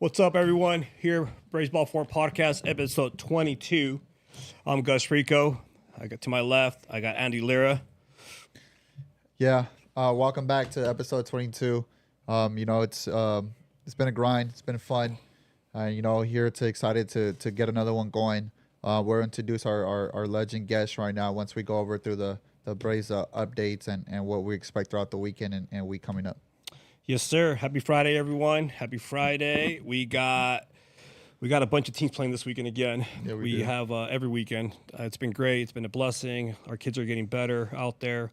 What's up, everyone? Here, Baseball Forum Podcast, episode 22. I'm Gus Rico. I got to my left, I got Andy Lira. Yeah, welcome back to episode 22. It's been a grind. It's been fun. Here to excited to get another one going. We'll introduce our legend guest right now once we go over through the Braves updates and what we expect throughout the weekend and week coming up. Yes, sir. Happy Friday, everyone. Happy Friday. We got a bunch of teams playing this weekend again. Yeah, we do. have every weekend. It's been great. It's been a blessing. Our kids are getting better out there.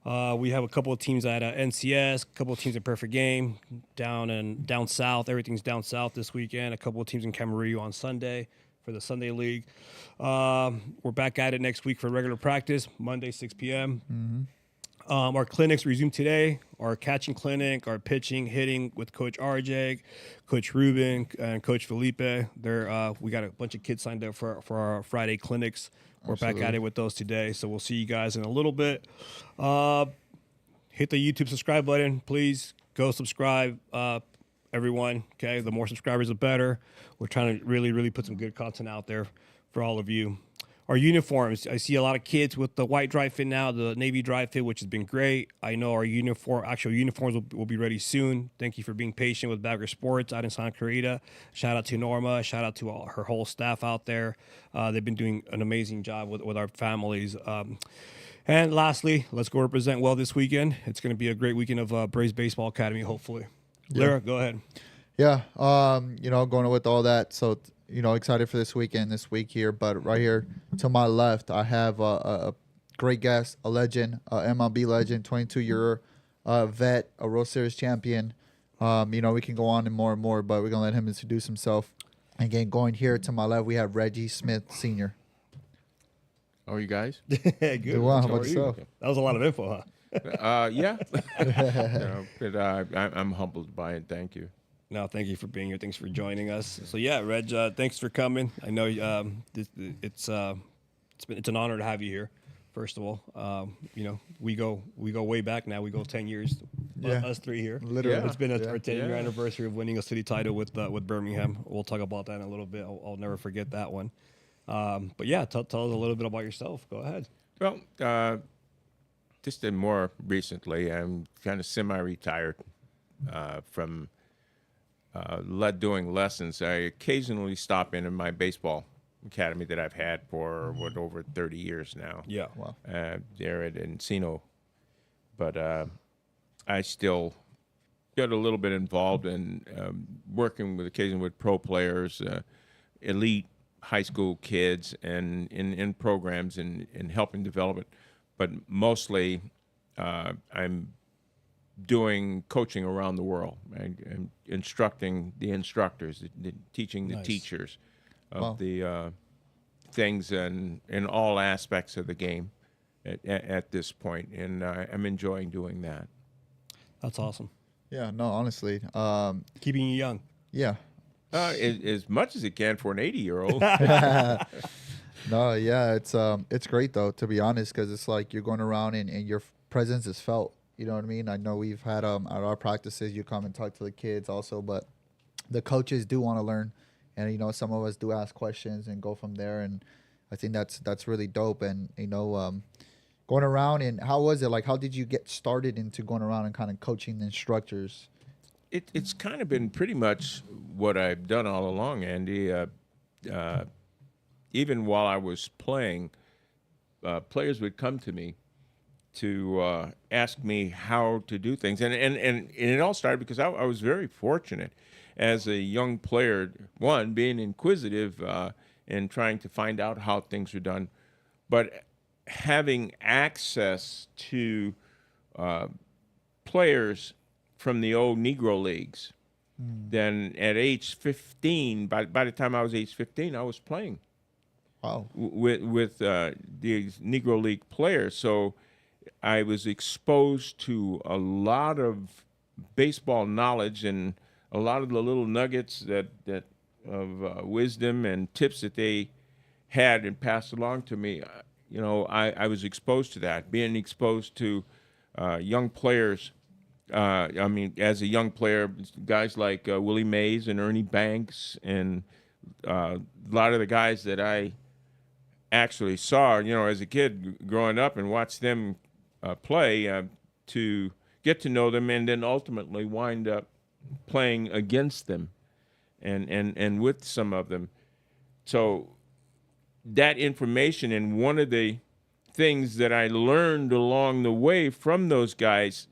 We have a couple of teams at NCS, a couple of teams at Perfect Game, down south. Everything's down south this weekend. A couple of teams in Camarillo on Sunday for the Sunday League. We're back at it next week for regular practice, Monday, 6 p.m. Mm-hmm. Our clinics resume today. Our catching clinic, our pitching, hitting with Coach RJ, Coach Ruben, and Coach Felipe. We got a bunch of kids signed up for our Friday clinics. We're Absolutely. back at it with those today, so we'll see you guys in a little bit. Hit the YouTube subscribe button. Please go subscribe, everyone. Okay, the more subscribers, the better. We're trying to really put some good content out there for all of you. Our uniforms, I see a lot of kids with the white dry fit now, the navy dry fit, which has been great. I know our actual uniforms will be ready soon. Thank you for being patient with Bagger Sports out in Santa Clarita. Shout out to Norma. Shout out to her whole staff out there. They've been doing an amazing job with our families. And lastly, let's go represent well this weekend. It's going to be a great weekend of Braves Baseball Academy, hopefully. Yeah. Lyra, go ahead. Yeah, going with all that. So, excited for this week here. But right here to my left, I have a great guest, a legend, MLB legend, 22-year vet, a World Series champion. We can go on and more, but we're going to let him introduce himself. Again, going here to my left, we have Reggie Smith Sr. How are you guys? Good. Doing well. How How about are you? yourself? That was a lot of info, huh? Yeah. But I'm humbled by it. Thank you. No, thank you for being here. Thanks for joining us. So yeah, Reg, thanks for coming. I know it's an honor to have you here. First of all, we go way back now. We go 10 years. Yeah. Us three here. Literally. Yeah. It's been our 10-year Yeah. anniversary of winning a city title with Birmingham. We'll talk about that in a little bit. I'll never forget that one. But yeah, tell us a little bit about yourself. Go ahead. Well, just more recently, I'm kind of semi-retired from doing lessons. I occasionally stop in my baseball academy that I've had for over 30 years now. Yeah. Wow. There at Encino, but I still get a little bit involved in working occasionally with pro players, elite high school kids, and in programs and helping develop it. But mostly, I'm doing coaching around the world and instructing the instructors, teaching the Nice. teachers of Wow. the things in all aspects of the game at this point, and I'm enjoying doing that. That's awesome. Yeah, no, honestly. Keeping you young. Yeah. As much as it can for an 80-year-old. No, yeah, it's great though, to be honest, because it's like you're going around and your presence is felt. You know what I mean? I know we've had at our practices, you come and talk to the kids also, but the coaches do want to learn, and some of us do ask questions and go from there, and I think that's really dope. And going around, and how was it? Like, how did you get started into going around and kind of coaching the instructors? It's kind of been pretty much what I've done all along, Andy. Even while I was playing, players would come to me to ask me how to do things. And it all started because I was very fortunate as a young player, one, being inquisitive and trying to find out how things were done, but having access to players from the old Negro leagues. Then at age 15, by the time I was age 15, I was playing Wow. with these Negro League players. So I was exposed to a lot of baseball knowledge and a lot of the little nuggets of wisdom and tips that they had and passed along to me. I was exposed to that, being exposed to young players I mean, as a young player, guys like Willie Mays and Ernie Banks and a lot of the guys that I actually saw, as a kid growing up and watched them play, to get to know them and then ultimately wind up playing against them and with some of them. So that information, and one of the things that I learned along the way from those guys,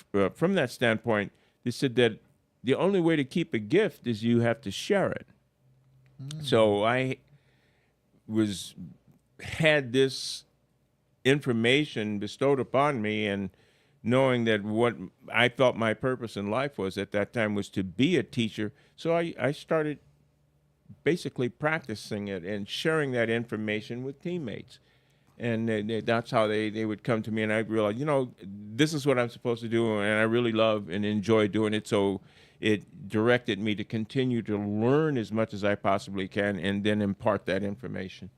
from that standpoint, they said that the only way to keep a gift is you have to share it. So I had this information bestowed upon me, and knowing that what I felt my purpose in life was at that time was to be a teacher. So I started basically practicing it and sharing that information with teammates. And that's how they would come to me, and I realized, this is what I'm supposed to do, and I really love and enjoy doing it. So it directed me to continue to learn as much as I possibly can and then impart that information.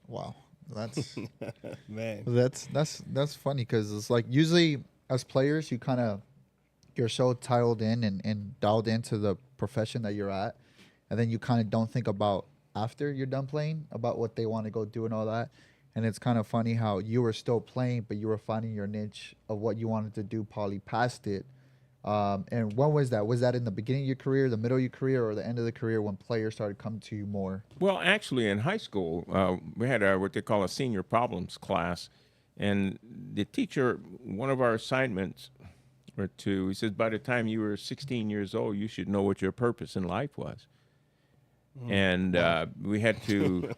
Wow, that's Man. that's funny, because it's like usually as players you're so tiled in and dialed into the profession that you're at, and then you kind of don't think about after you're done playing about what they want to go do and all that. And it's kind of funny how you were still playing, but you were finding your niche of what you wanted to do, probably past it. And when was that? Was that in the beginning of your career, the middle of your career, or the end of the career when players started coming to you more? Well, actually, in high school, we had what they call a senior problems class. And the teacher, one of our assignments he says, by the time you were 16 years old, you should know what your purpose in life was. And we had to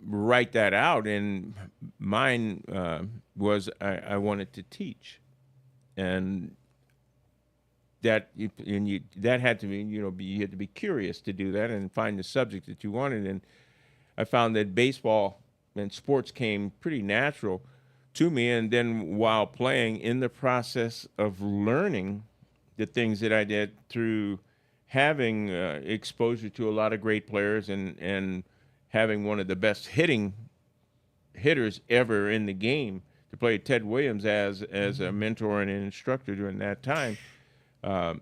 write that out. And mine was I wanted to teach. And that had to be, you had to be curious to do that and find the subject that you wanted. And I found that baseball and sports came pretty natural to me. And then while playing, in the process of learning the things that I did through having exposure to a lot of great players and having one of the best hitters ever in the game, to play Ted Williams as a mentor and an instructor during that time, I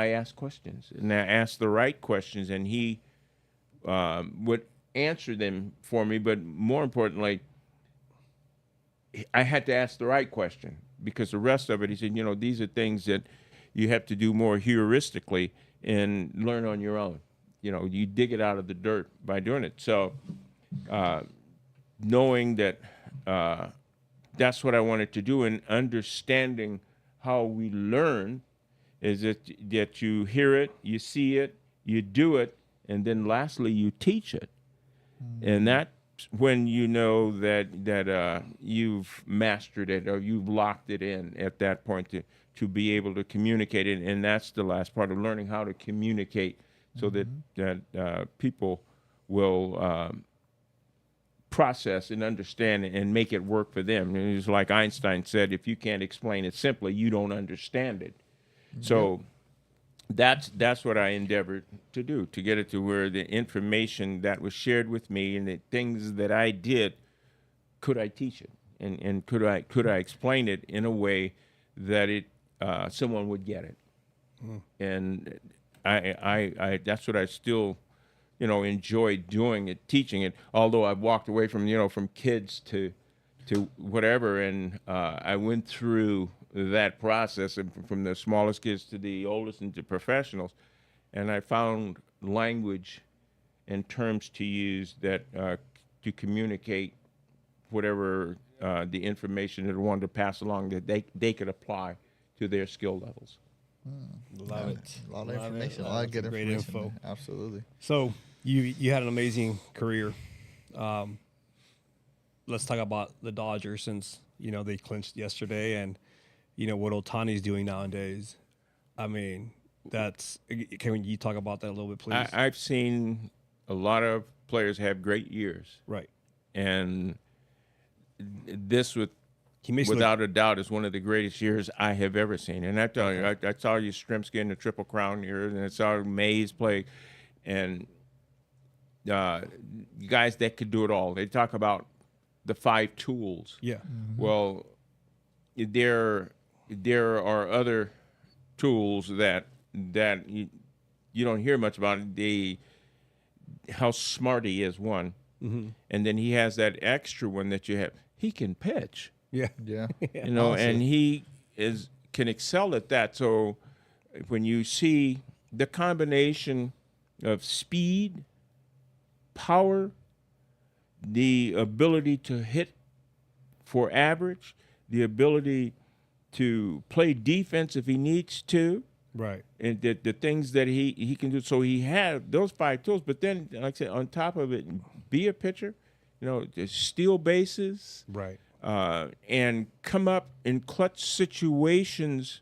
asked questions, and I asked the right questions, and he would answer them for me. But more importantly, I had to ask the right question, because the rest of it, he said, these are things that you have to do more heuristically and learn on your own. You dig it out of the dirt by doing it. So knowing that that's what I wanted to do, and understanding how we learn is that you hear it, you see it, you do it, and then lastly you teach it. And that's when you know that you've mastered it, or you've locked it in at that point to be able to communicate it. And that's the last part of learning, how to communicate, so that people will process and understand it and make it work for them. And it's like Einstein said, if you can't explain it simply, you don't understand it. So that's what I endeavored to do, to get it to where the information that was shared with me and the things that I did, could I teach it, and could I explain it in a way that someone would get it. And I that's what I still enjoy doing it, teaching it. Although I've walked away from from kids to whatever, and I went through that process, and from the smallest kids to the oldest and to professionals, and I found language and terms to use that to communicate whatever the information that I wanted to pass along, that they could apply to their skill levels. Love it. A lot of information, a lot of good Great information. info. Man. Absolutely. So you had an amazing career. Let's talk about the Dodgers, since they clinched yesterday, and what Ohtani's doing nowadays. I mean, can you talk about that a little bit, please? I've seen a lot of players have great years, Right. and this He without a doubt is one of the greatest years I have ever seen. And I tell you, I saw Yastrzemski in the Triple Crown years, and I saw Mays play, and guys that could do it all. They talk about the 5 tools. Yeah. Well, there are other tools that you don't hear much about. How smart he is, one, and then he has that extra one that you have. He can pitch, Yeah. you know, Honestly. and he can excel at that. So when you see the combination of speed, power, the ability to hit for average, the ability to play defense if he needs to, Right. and the things that he can do. So he had those 5 tools, but then, like I said, on top of it, be a pitcher, you know, just steal bases, Right. and come up in clutch situations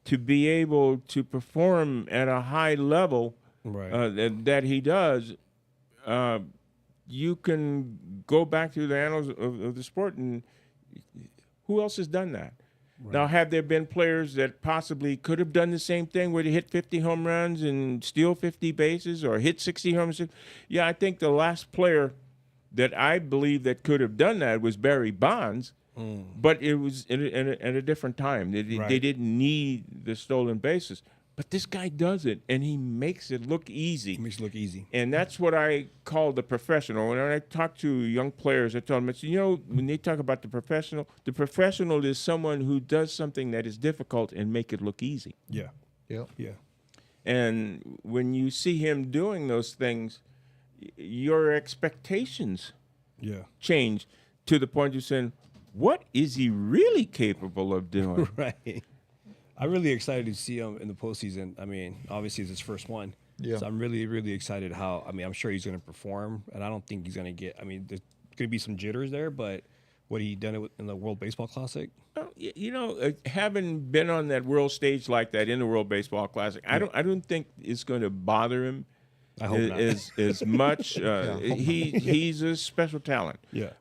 to be able to perform at a high level, Right. that he does. You can go back to the annals of the sport, and who else has done that? Right. Now, have there been players that possibly could have done the same thing, where they hit 50 home runs and steal 50 bases, or hit 60 home runs? Yeah, I think the last player that I believe that could have done that was Barry Bonds, but it was at a different time. They didn't need the stolen bases. But this guy does it, and he makes it look easy. It makes it look easy. And that's what I call the professional. When I talk to young players, I tell them, you know, when they talk about the professional is someone who does something that is difficult and make it look easy. Yeah. Yep. Yeah. And when you see him doing those things, your expectations change to the point you're saying, what is he really capable of doing? Right. I'm really excited to see him in the postseason. I mean, obviously it's his first one. Yeah. So I'm really, really excited I'm sure he's going to perform, and I don't think he's going to get, there's going to be some jitters there, but what he done it in the World Baseball Classic. Well, you know, having been on that world stage like that in the World Baseball Classic, I don't think it's going to bother him. I hope not. As much. He's a special talent. Yeah.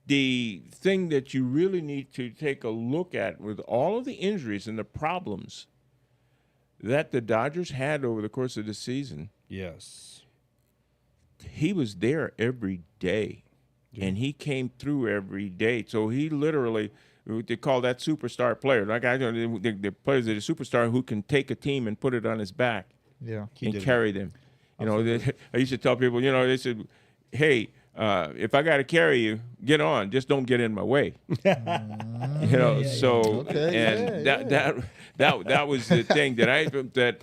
The thing that you really need to take a look at with all of the injuries and the problems that the Dodgers had over the course of the season, Yes. he was there every day, and he came through every day. So he literally, they call that superstar player. Like the players that are superstar who can take a team and put it on his back, Yeah. and carry them. You know, I used to tell people, you know, they said, hey, if I got to carry you, get on. Just don't get in my way. You know, that was the thing that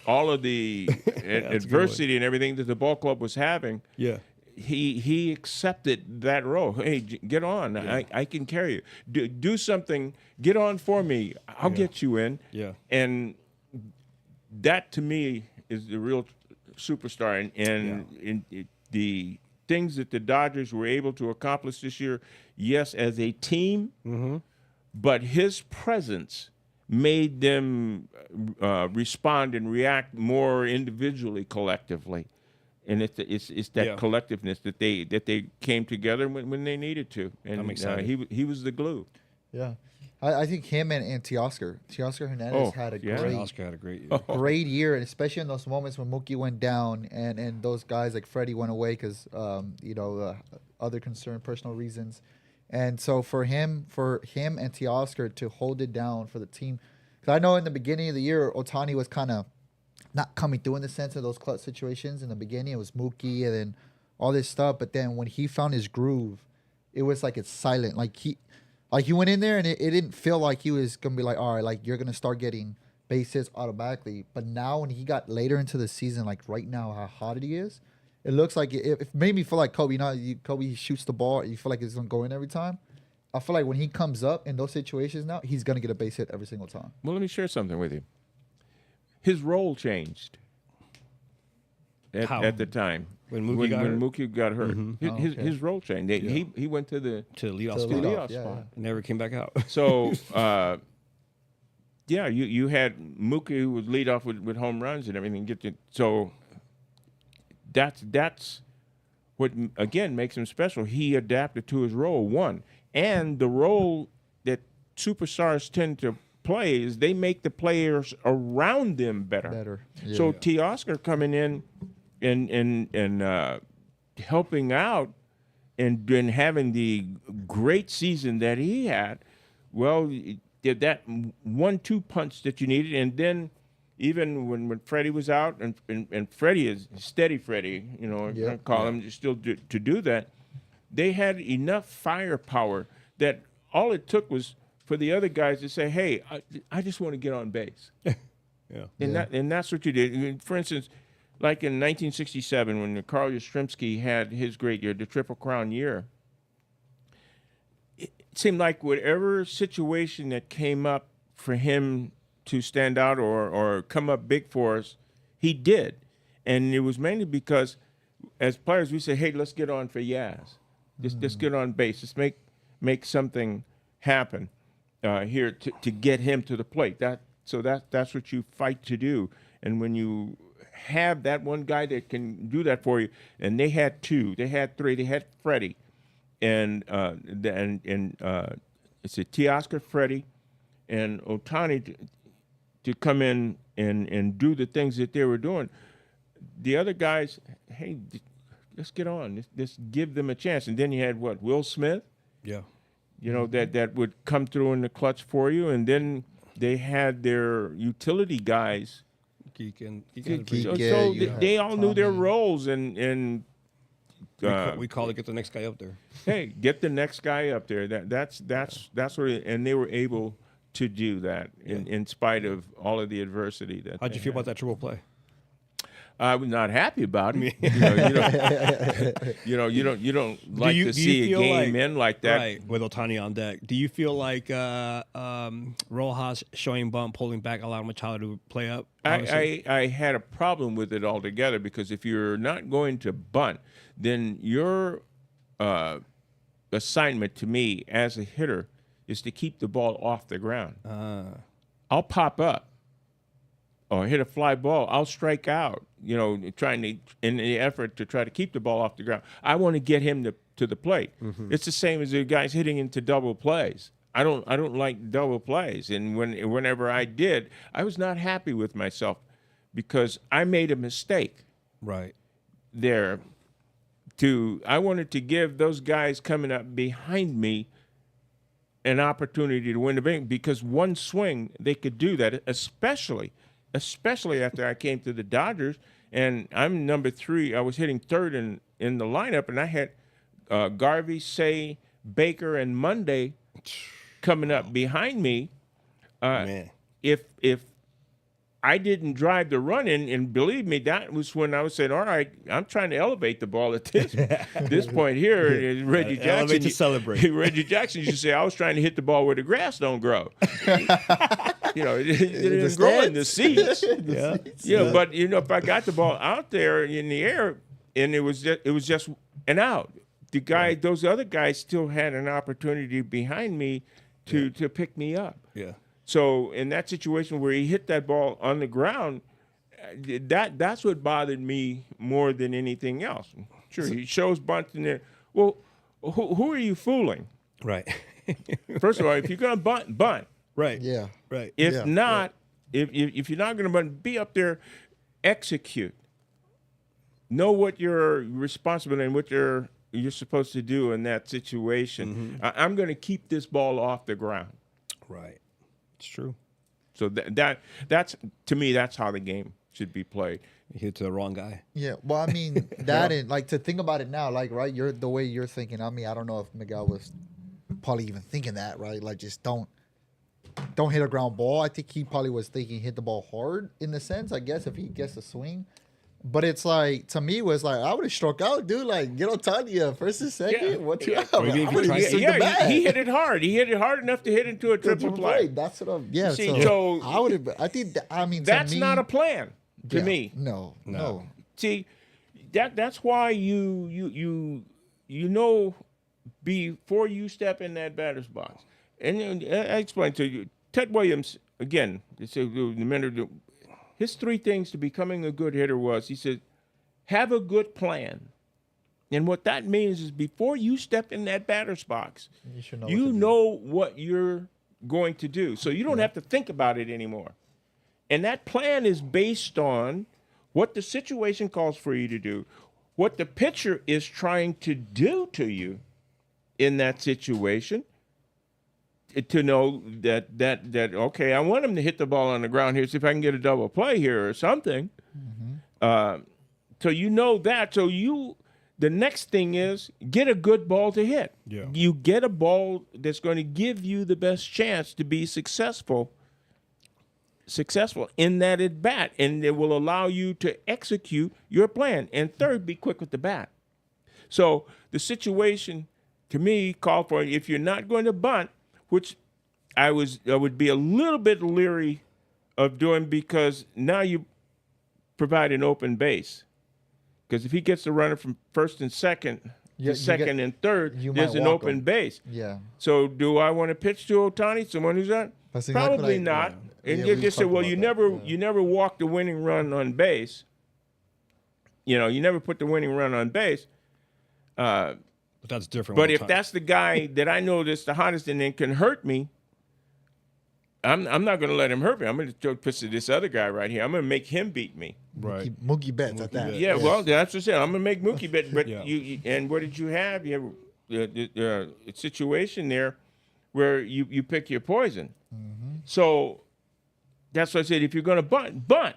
all of the adversity and everything that the ball club was having. Yeah. He accepted that role. Hey, get on. Yeah. I can carry you. Do something. Get on for me. I'll get you in. Yeah. And that to me is the real superstar. And the things that the Dodgers were able to accomplish this year, yes, as a team, but his presence made them respond and react more individually, collectively. And it's that collectiveness that they came together when they needed to. And I'm excited. He was the glue. Yeah. I think him and Teoscar Hernandez had a Oscar had a great year. great year, and especially in those moments when Mookie went down and those guys like Freddie went away because other personal reasons, and so for him and Teoscar to hold it down for the team, because I know in the beginning of the year Ohtani was kind of not coming through in the sense of those clutch situations. In the beginning it was Mookie and then all this stuff, but then when he found his groove, it was like it's silent. Like he went in there and it didn't feel like he was going to be like, all right, like you're going to start getting base hits automatically. But now when he got later into the season, like right now, how hot he is, it looks like it made me feel like Kobe. You know, Kobe shoots the ball, you feel like it's going to go in every time. I feel like when he comes up in those situations now, he's going to get a base hit every single time. Well, let me share something with you. His role changed at the time. When Mookie got hurt, his role changed. He went to the leadoff leadoff spot. Yeah. Never came back out. So, you had Mookie who would lead off with home runs and everything. So that's what again makes him special. He adapted to his role, one, and the role that superstars tend to play is they make the players around them better. Yeah. So Teoscar coming in and helping out and having the great season that he had, well, did that 1-2 punch that you needed, and then even when Freddie was out, and Freddie is steady Freddie, I call him still to do that, they had enough firepower that all it took was for the other guys to say, hey, I just want to get on base. And that's what you did. For instance, like in 1967, when Carl Yastrzemski had his great year, the Triple Crown year, it seemed like whatever situation that came up for him to stand out or come up big for us, he did. And it was mainly because as players, we say, hey, let's get on for Yaz. Just get on base. Just make something happen here to get him to the plate. That's what you fight to do. And when you have that one guy that can do that for you, and they had two, they had three, they had Freddie, and it's a Teoscar, Freddie, and Ohtani to come in and do the things that they were doing. The other guys, hey, let's get on. Let's give them a chance. And then you had Will Smith? Yeah. That would come through in the clutch for you. And then they had their utility guys. So they all knew their roles, and we call it get the next guy up there. Hey, get the next guy up there. That's what, and they were able to do that in spite of all of the adversity that. How'd you feel about that triple play? I was not happy about it. You don't like to see a game end like that. Right, with Ohtani on deck. Do you feel like Rojas showing bunt, pulling back, allowing Machado to play up? I had a problem with it altogether because if you're not going to bunt, then your assignment to me as a hitter is to keep the ball off the ground. I'll pop up or hit a fly ball. I'll strike out, trying to, in the effort to try to keep the ball off the ground. I want to get him to the plate. Mm-hmm. It's the same as the guys hitting into double plays. I don't like double plays. And whenever I did, I was not happy with myself because I made a mistake. Right. There. I wanted to give those guys coming up behind me an opportunity to win the game because one swing they could do that, especially after I came to the Dodgers and I'm number 3. I was hitting third in the lineup, and I had Garvey, Say, Baker, and Monday coming up behind me. Man. If I didn't drive the run in, and believe me, that was when I was saying, all right, I'm trying to elevate the ball at this point here. Reggie Jackson. Elevate to celebrate. Reggie Jackson used to say, I was trying to hit the ball where the grass don't grow. It didn't grow in the seats. But, if I got the ball out there in the air and it was just an out, those other guys still had an opportunity behind me to pick me up. Yeah. So in that situation where he hit that ball on the ground, that's what bothered me more than anything else. Sure, he shows bunt in there. Well, who are you fooling? Right. First of all, if you're going to bunt. Right. Yeah. Right. If not, if you're not going to bunt, be up there, execute. Know what you're responsible and what you're supposed to do in that situation. Mm-hmm. I'm going to keep this ball off the ground. Right. It's true. So that's to me, that's how the game should be played. You hit to the wrong guy. Yeah. Well, I mean, that and like to think about it now, like, right, you're the way you're thinking. I mean, I don't know if Miguel was probably even thinking that, right? Like, just don't hit a ground ball. I think he probably was thinking hit the ball hard in the sense, I guess, if he gets a swing. But it's like, to me, was like, I would have struck out, dude. Like, get on Tanya first and second. Yeah. What you have? He hit it hard. He hit it hard enough to hit into a triple play. That's what I'm. Yeah. See, so I would have. I think. I mean, that's to me, not a plan to me. No. See, that's why you know before you step in that batter's box. And I explained to you, Ted Williams again. His 3 things to becoming a good hitter was, he said, have a good plan. And what that means is before you step in that batter's box, you know what you're going to do. So you don't have to think about it anymore. And that plan is based on what the situation calls for you to do, what the pitcher is trying to do to you in that situation, to know that okay, I want him to hit the ball on the ground here, see if I can get a double play here or something. So you know that. So the next thing is get a good ball to hit. Yeah. You get a ball that's going to give you the best chance to be successful in that at bat, and it will allow you to execute your plan. And third, be quick with the bat. So the situation to me called for, if you're not going to bunt, which I would be a little bit leery of doing, because now you provide an open base. Because if he gets the runner from first and second to second and third, there's an open base. Yeah. So do I want to pitch to Ohtani, someone who's not? That's exactly Probably what not. And Yeah, you we just say, talked well, about you never walk the winning run on base. You know, you never put the winning run on base. But that's different. But if that's the guy that I know that's the hottest and then can hurt me, I'm not going to let him hurt me. I'm going to pitch to this other guy right here. I'm going to make him beat me. right. Mookie Betts at that. Yeah, well, that's what I said. I'm going to make Mookie bet. But Yeah. you and what did you have? You have a situation there where you pick your poison. So that's what I said. If you're going to bunt. Or at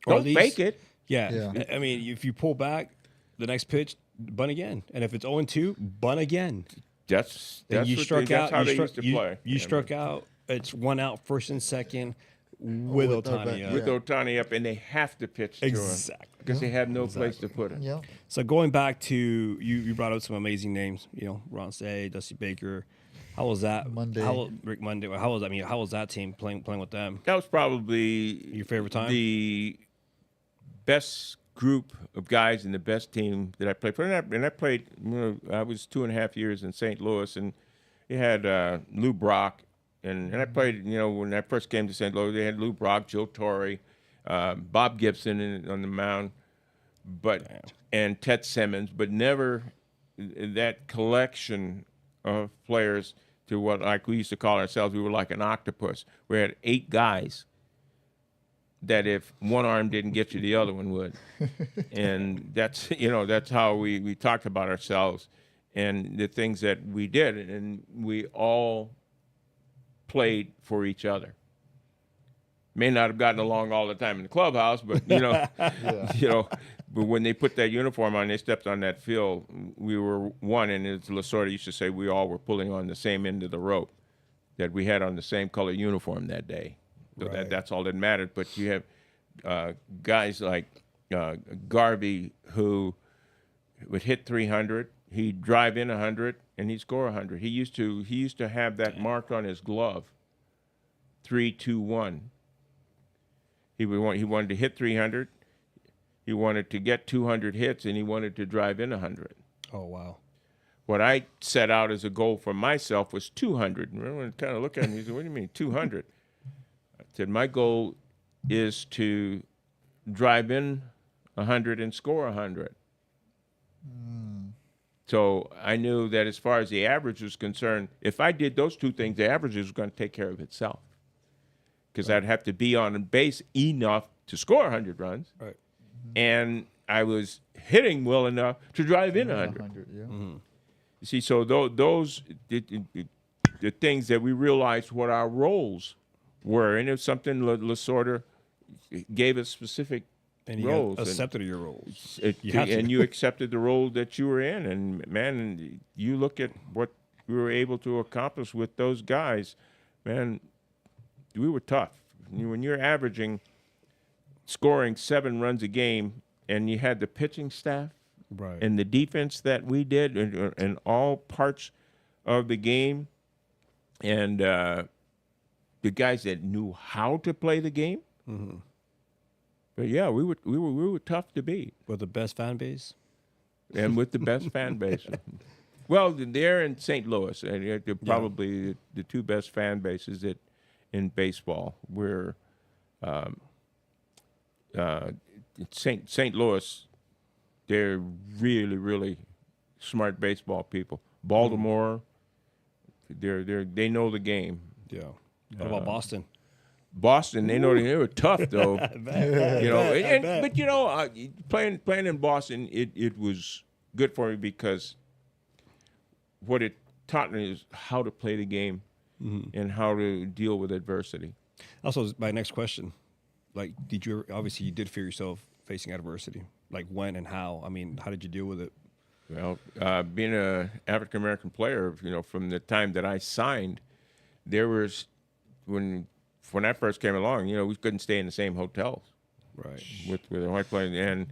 Don't least- fake it. Yeah. Yeah. I mean, if you pull back the next pitch, bunt again. And if it's 0-2, bunt again. That's And you what struck that's out. how You they struck, used to you, play. you struck out. It's 1 out, first and second, with with Ohtani. the- up. with Ohtani up, and they have to pitch to him Exactly. because they have no place to put it. Yeah. So going back to you brought up some amazing names. You know, Ron Say, Dusty Baker. How was that? Monday. Rick Monday. How was I mean? How was that team playing with them? That was probably Your favorite time? the best group of guys and the best team that I played for. And I played, I was 2.5 years in St. Louis, and you had Lou Brock, and I played, when I first came to St. Louis, they had Lou Brock, Joe Torre, Bob Gibson on the mound, and Ted Simmons, but never that collection of players to what, like we used to call ourselves, we were like an octopus. We had 8 guys that if one arm didn't get you, the other one would. And that's how we talked about ourselves and the things that we did. And we all played for each other. May not have gotten along all the time in the clubhouse, but, but when they put that uniform on, they stepped on that field, we were one. And as Lasorda used to say, we all were pulling on the same end of the rope, that we had on the same color uniform that day. So Right. that's all that mattered. But you have guys like Garvey who would hit 300, he'd drive in 100, and he'd score 100. He used to have that marked on his glove, 3-2-1. He wanted to hit 300. He wanted to get 200 hits, and he wanted to drive in 100. Oh wow. What I set out as a goal for myself was 200. And everyone kind of looked at me and said, "What do you mean 200?" I said, "My goal is to drive in 100 and score 100." So I knew that as far as the average was concerned, if I did those two things, the average was going to take care of itself. Because I'd have to be on base enough to score 100 runs. Right. And I was hitting well enough to drive in 100. Yeah. You see, so those the things that we realized what our roles were, and it was something Lasorda gave us specific And you roles. accepted your roles. You had to. and you accepted the role that you were in, and man, you look at what we were able to accomplish with those guys, man. We were tough. When you're averaging, scoring 7 runs a game, and you had the pitching staff Right. and the defense that we did, and all parts of the game, and the guys that knew how to play the game. Mm-hmm. But yeah, we were tough to beat, With the best fan base. and with the best fan base. Well, they're in St. Louis, and they're probably the 2 best fan bases in baseball. We're St. Louis. They're really, really smart baseball people. Baltimore, they know the game. Yeah. What about Boston? Boston, they were tough though. You know, I bet. but you know, playing in Boston, it was good for me because what it taught me is how to play the game and how to deal with adversity. Also, my next question, like, did you obviously you did fear yourself facing adversity? Like when and how? I mean, how did you deal with it? Well, being an African American player, you know, from the time that I signed, there was when I first came along, you know, we couldn't stay in the same hotels Right. with a white player, and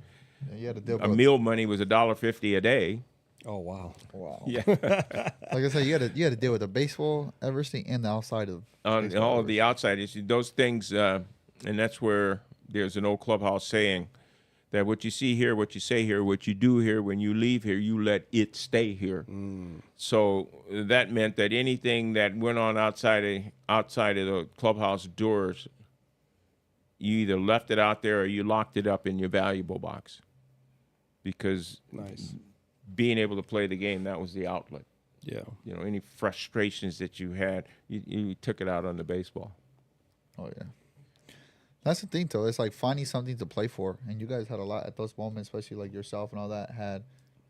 Yeah, you had to deal a with. meal money was $1.50 a day. Oh wow. Wow. Yeah, Like I said, you had to deal with the baseball adversity and the outside of on baseball all of the adversity. outside issues, those things, and that's where there's an old clubhouse saying that what you see here, what you say here, what you do here, when you leave here, you let it stay here. So that meant that anything that went on outside of the clubhouse doors, you either left it out there or you locked it up in your valuable box, because Nice. being able to play the game, that was the outlet. Yeah. You know, any frustrations that you had, you took it out on the baseball. Oh yeah. That's the thing, though. It's like finding something to play for, and you guys had a lot at those moments, especially like yourself and all that, had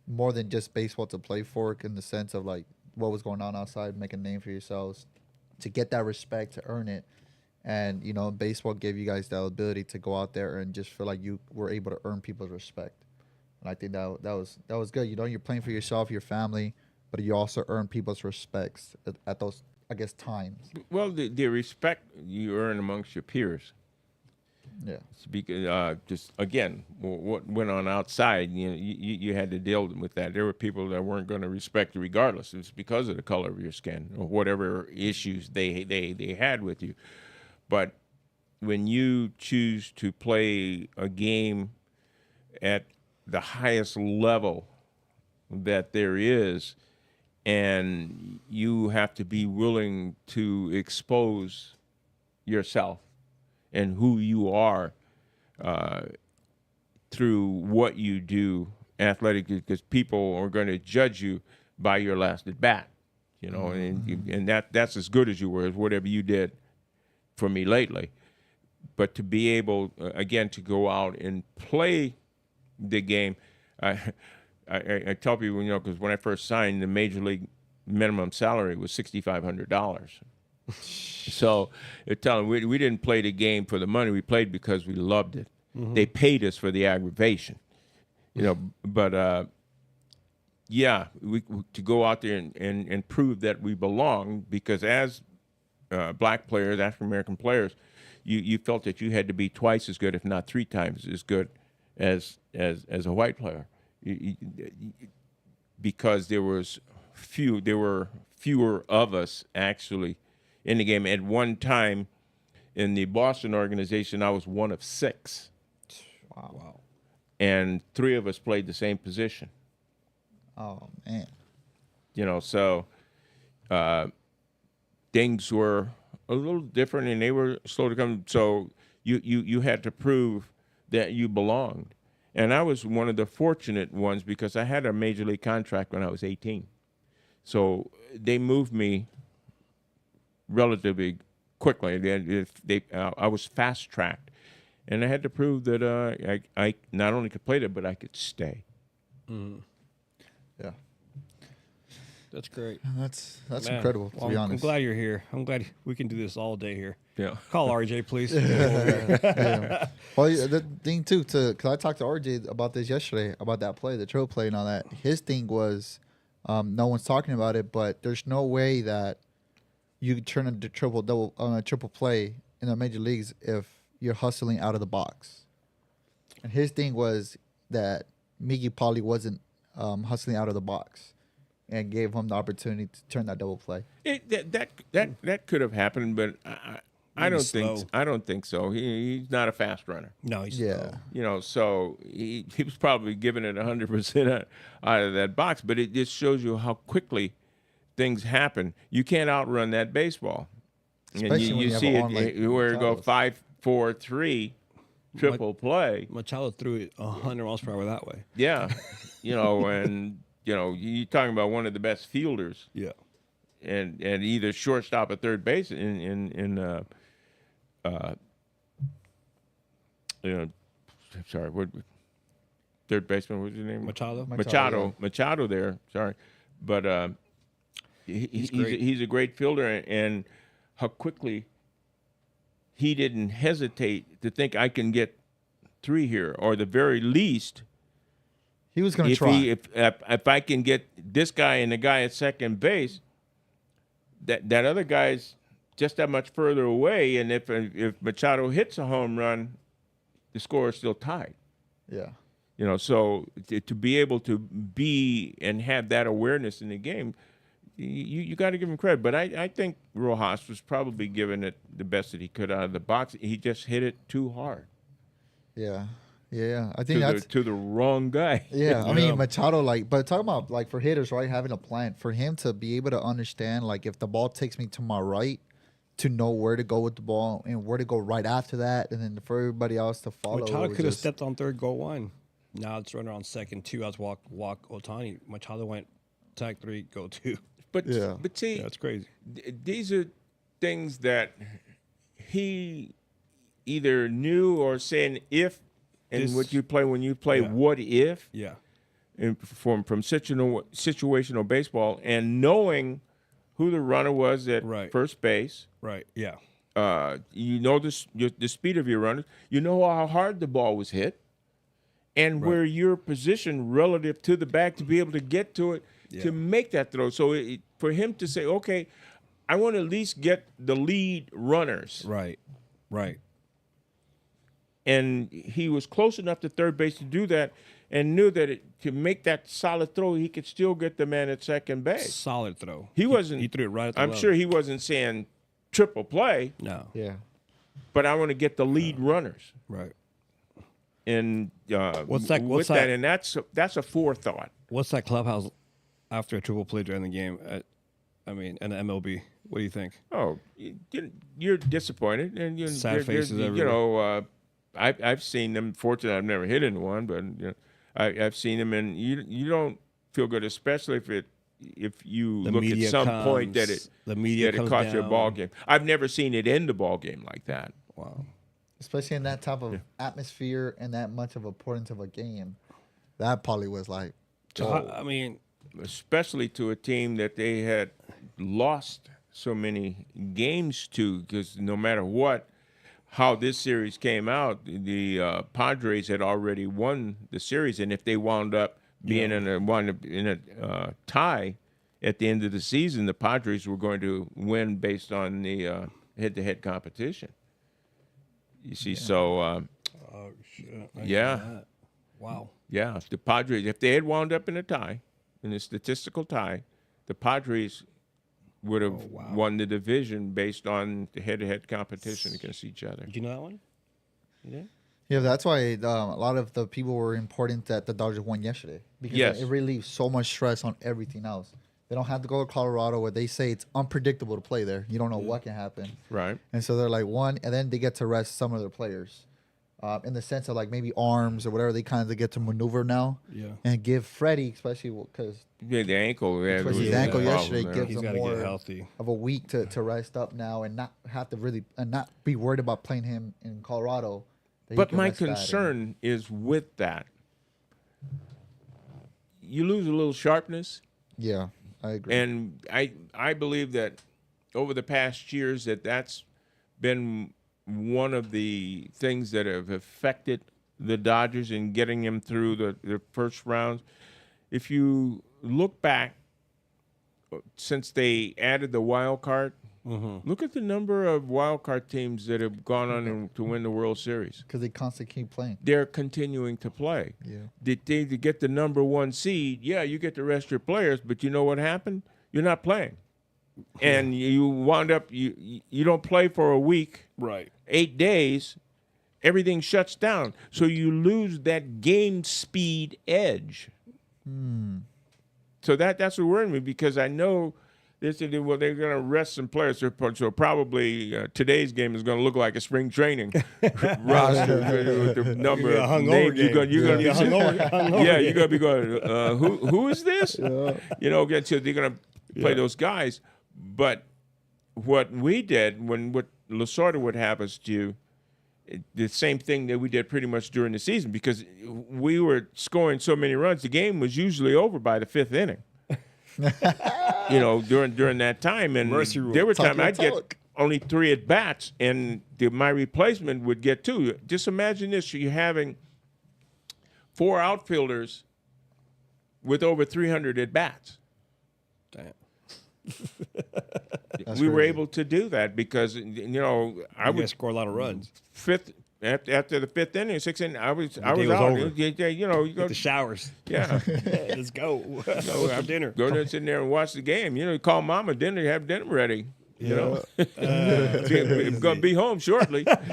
more than just baseball to play for, in the sense of like what was going on outside, make a name for yourselves, to get that respect, to earn it, and you know, baseball gave you guys the ability to go out there and just feel like you were able to earn people's respect, and I think that was good. You know, you're playing for yourself, your family, but you also earn people's respects at those, I guess, times. Well, the respect you earn amongst your peers. Yeah. Because just again, what went on outside, you know, you had to deal with that. There were people that weren't going to respect you regardless. It's because of the color of your skin or whatever issues they had with you. But when you choose to play a game at the highest level that there is, and you have to be willing to expose yourself and who you are through what you do athletically, because people are going to judge you by your last at bat, you know, and that's as good as you were as whatever you did for me lately. But to be able, again, to go out and play the game, I tell people, you know, because when I first signed, the major league minimum salary was $6,500. So they're telling we didn't play the game for the money. We played because we loved it. They paid us for the aggravation, you know. But yeah, we to go out there and prove that we belong, because as black players, African American players, you felt that you had to be twice as good, if not three times as good as a white player, because there were fewer of us actually in the game. At one time in the Boston organization, I was one of 6. Wow. And 3 of us played the same position. Oh man. You know, so things were a little different, and they were slow to come. So you had to prove that you belonged. And I was one of the fortunate ones, because I had a major league contract when I was 18. So they moved me relatively quickly. I was fast tracked, and I had to prove that I not only could play there, but I could stay. Yeah. That's great. That's Man, incredible, to well, be I'm honest. glad you're here. I'm glad we can do this all day here. Yeah. Call RJ, please. Yeah. Well, the thing too, because I talked to RJ about this yesterday, about that play, the triple play and all that. His thing was, no one's talking about it, but there's no way that you could turn into triple play in the major leagues if you're hustling out of the box. And his thing was that Miggy Polly wasn't hustling out of the box, and gave him the opportunity to turn that double play. That could have happened, but I don't slow. think so. He's not a fast runner. No, he's Yeah. You know, so he was probably giving it 100% out of that box. But it just shows you how quickly things happen. You can't outrun that baseball. Especially and when you you have see an arm like where it go Machado's. 5, 4, 3, triple play. Machado threw it 100 miles per hour that way. Yeah, you know, and you know, you're talking about one of the best fielders. Yeah. And either shortstop or third base in sorry, what third baseman? What's his name? Machado. Machado there. Sorry, but he's a great fielder, and how quickly he didn't hesitate to think I can get 3 here, or the very least. He was going to try. If I can get this guy and the guy at second base, that other guy's just that much further away, and if Machado hits a home run, the score is still tied. Yeah. So to be able to be and have that awareness in the game, you got to give him credit. But I think Rojas was probably giving it the best that he could out of the box. He just hit it too hard. Yeah. Yeah, I think that's to the wrong guy. Yeah, I mean Machado, but talking about for hitters, right? Having a plan for him to be able to understand, if the ball takes me to my right, to know where to go with the ball and where to go right after that, and then for everybody else to follow. Machado could have stepped on third, go 1. Now it's runner on second, 2. I was walk Ohtani. Machado went tag 3, go 2. But see, that's crazy. These are things that he either knew or saying if. And when you play what if, and from situational baseball, and knowing who the runner was at first base, you know the speed of your runners, you know how hard the ball was hit, and where you're positioned relative to the back to be able to get to it to make that throw. So for him to say, okay, I want to at least get the lead runners, right. And he was close enough to third base to do that, and knew that to make that solid throw, he could still get the man at second base. Solid throw. He wasn't. He threw it right at the I'm level. sure he wasn't saying triple play. No. Yeah. But I want to get the lead runners. Right. And what's that? And that's a forethought. What's that clubhouse after a triple play during the game? In the MLB. What do you think? Oh, you're disappointed, and sad faces everywhere. I've seen them. Fortunately, I've never hit into one, but I've seen them, and you don't feel good, especially if you look at some point that it cost you a ball game. I've never seen it end a ball game like that. Wow. Especially in that type of atmosphere and that much of importance of a game, that probably was like. Especially to a team that they had lost so many games to, because no matter how this series came out, the Padres had already won the series, and if they wound up being in a tie at the end of the season, the Padres were going to win based on the head-to-head competition. You see, so wow, the Padres, if they had wound up in a tie, in a statistical tie, the Padres would have won the division based on the head-to-head competition against each other. Did you know that one? You did? Yeah, that's why a lot of the people were important that the Dodgers won yesterday, because it relieves so much stress on everything else. They don't have to go to Colorado where they say it's unpredictable to play there. You don't know what can happen. Right. And so they're like and then they get to rest some of their players. In the sense of maybe arms or whatever, they kind of get to maneuver now. Yeah. And give Freddie, especially because the ankle. His ankle yesterday gives him more healthy of a week to rest up now and not have to and not be worried about playing him in Colorado. But my concern is with that. You lose a little sharpness. Yeah, I agree. And I believe that over the past years that's been one of the things that have affected the Dodgers in getting them through the first rounds. If you look back, since they added the wild card, look at the number of wild card teams that have gone on to win the World Series. Because they constantly keep playing. They're continuing to play. Yeah. To get the number 1 seed, you get the rest of your players, but you know what happened? You're not playing. And you wound up, you don't play for a week. Right. 8 days, everything shuts down. So you lose that game speed edge. So that's what worried me, because I know they're going to rest some players. So probably today's game is going to look like a spring training roster with the number of names. You're going to be you're going to be going, who is this? Again, so they're going to play those guys. But what we did, what Lasorda would have us do the same thing that we did pretty much during the season, because we were scoring so many runs, the game was usually over by the 5th inning. During that time, and Mercy rule. there were Talk times your I'd get talk. only 3 at bats, and my replacement would get 2. Just imagine this: you're having 4 outfielders with over 300 at bats. Damn. We were crazy. able to do that because I You would guys score a lot of runs. fifth after the 5th inning, 6th inning, I was day out. was over. You go, Hit the showers. yeah. Yeah, let's go. Go for dinner. Go there, sit there and watch the game. Call mama dinner, have dinner ready. I'm gonna be home shortly. But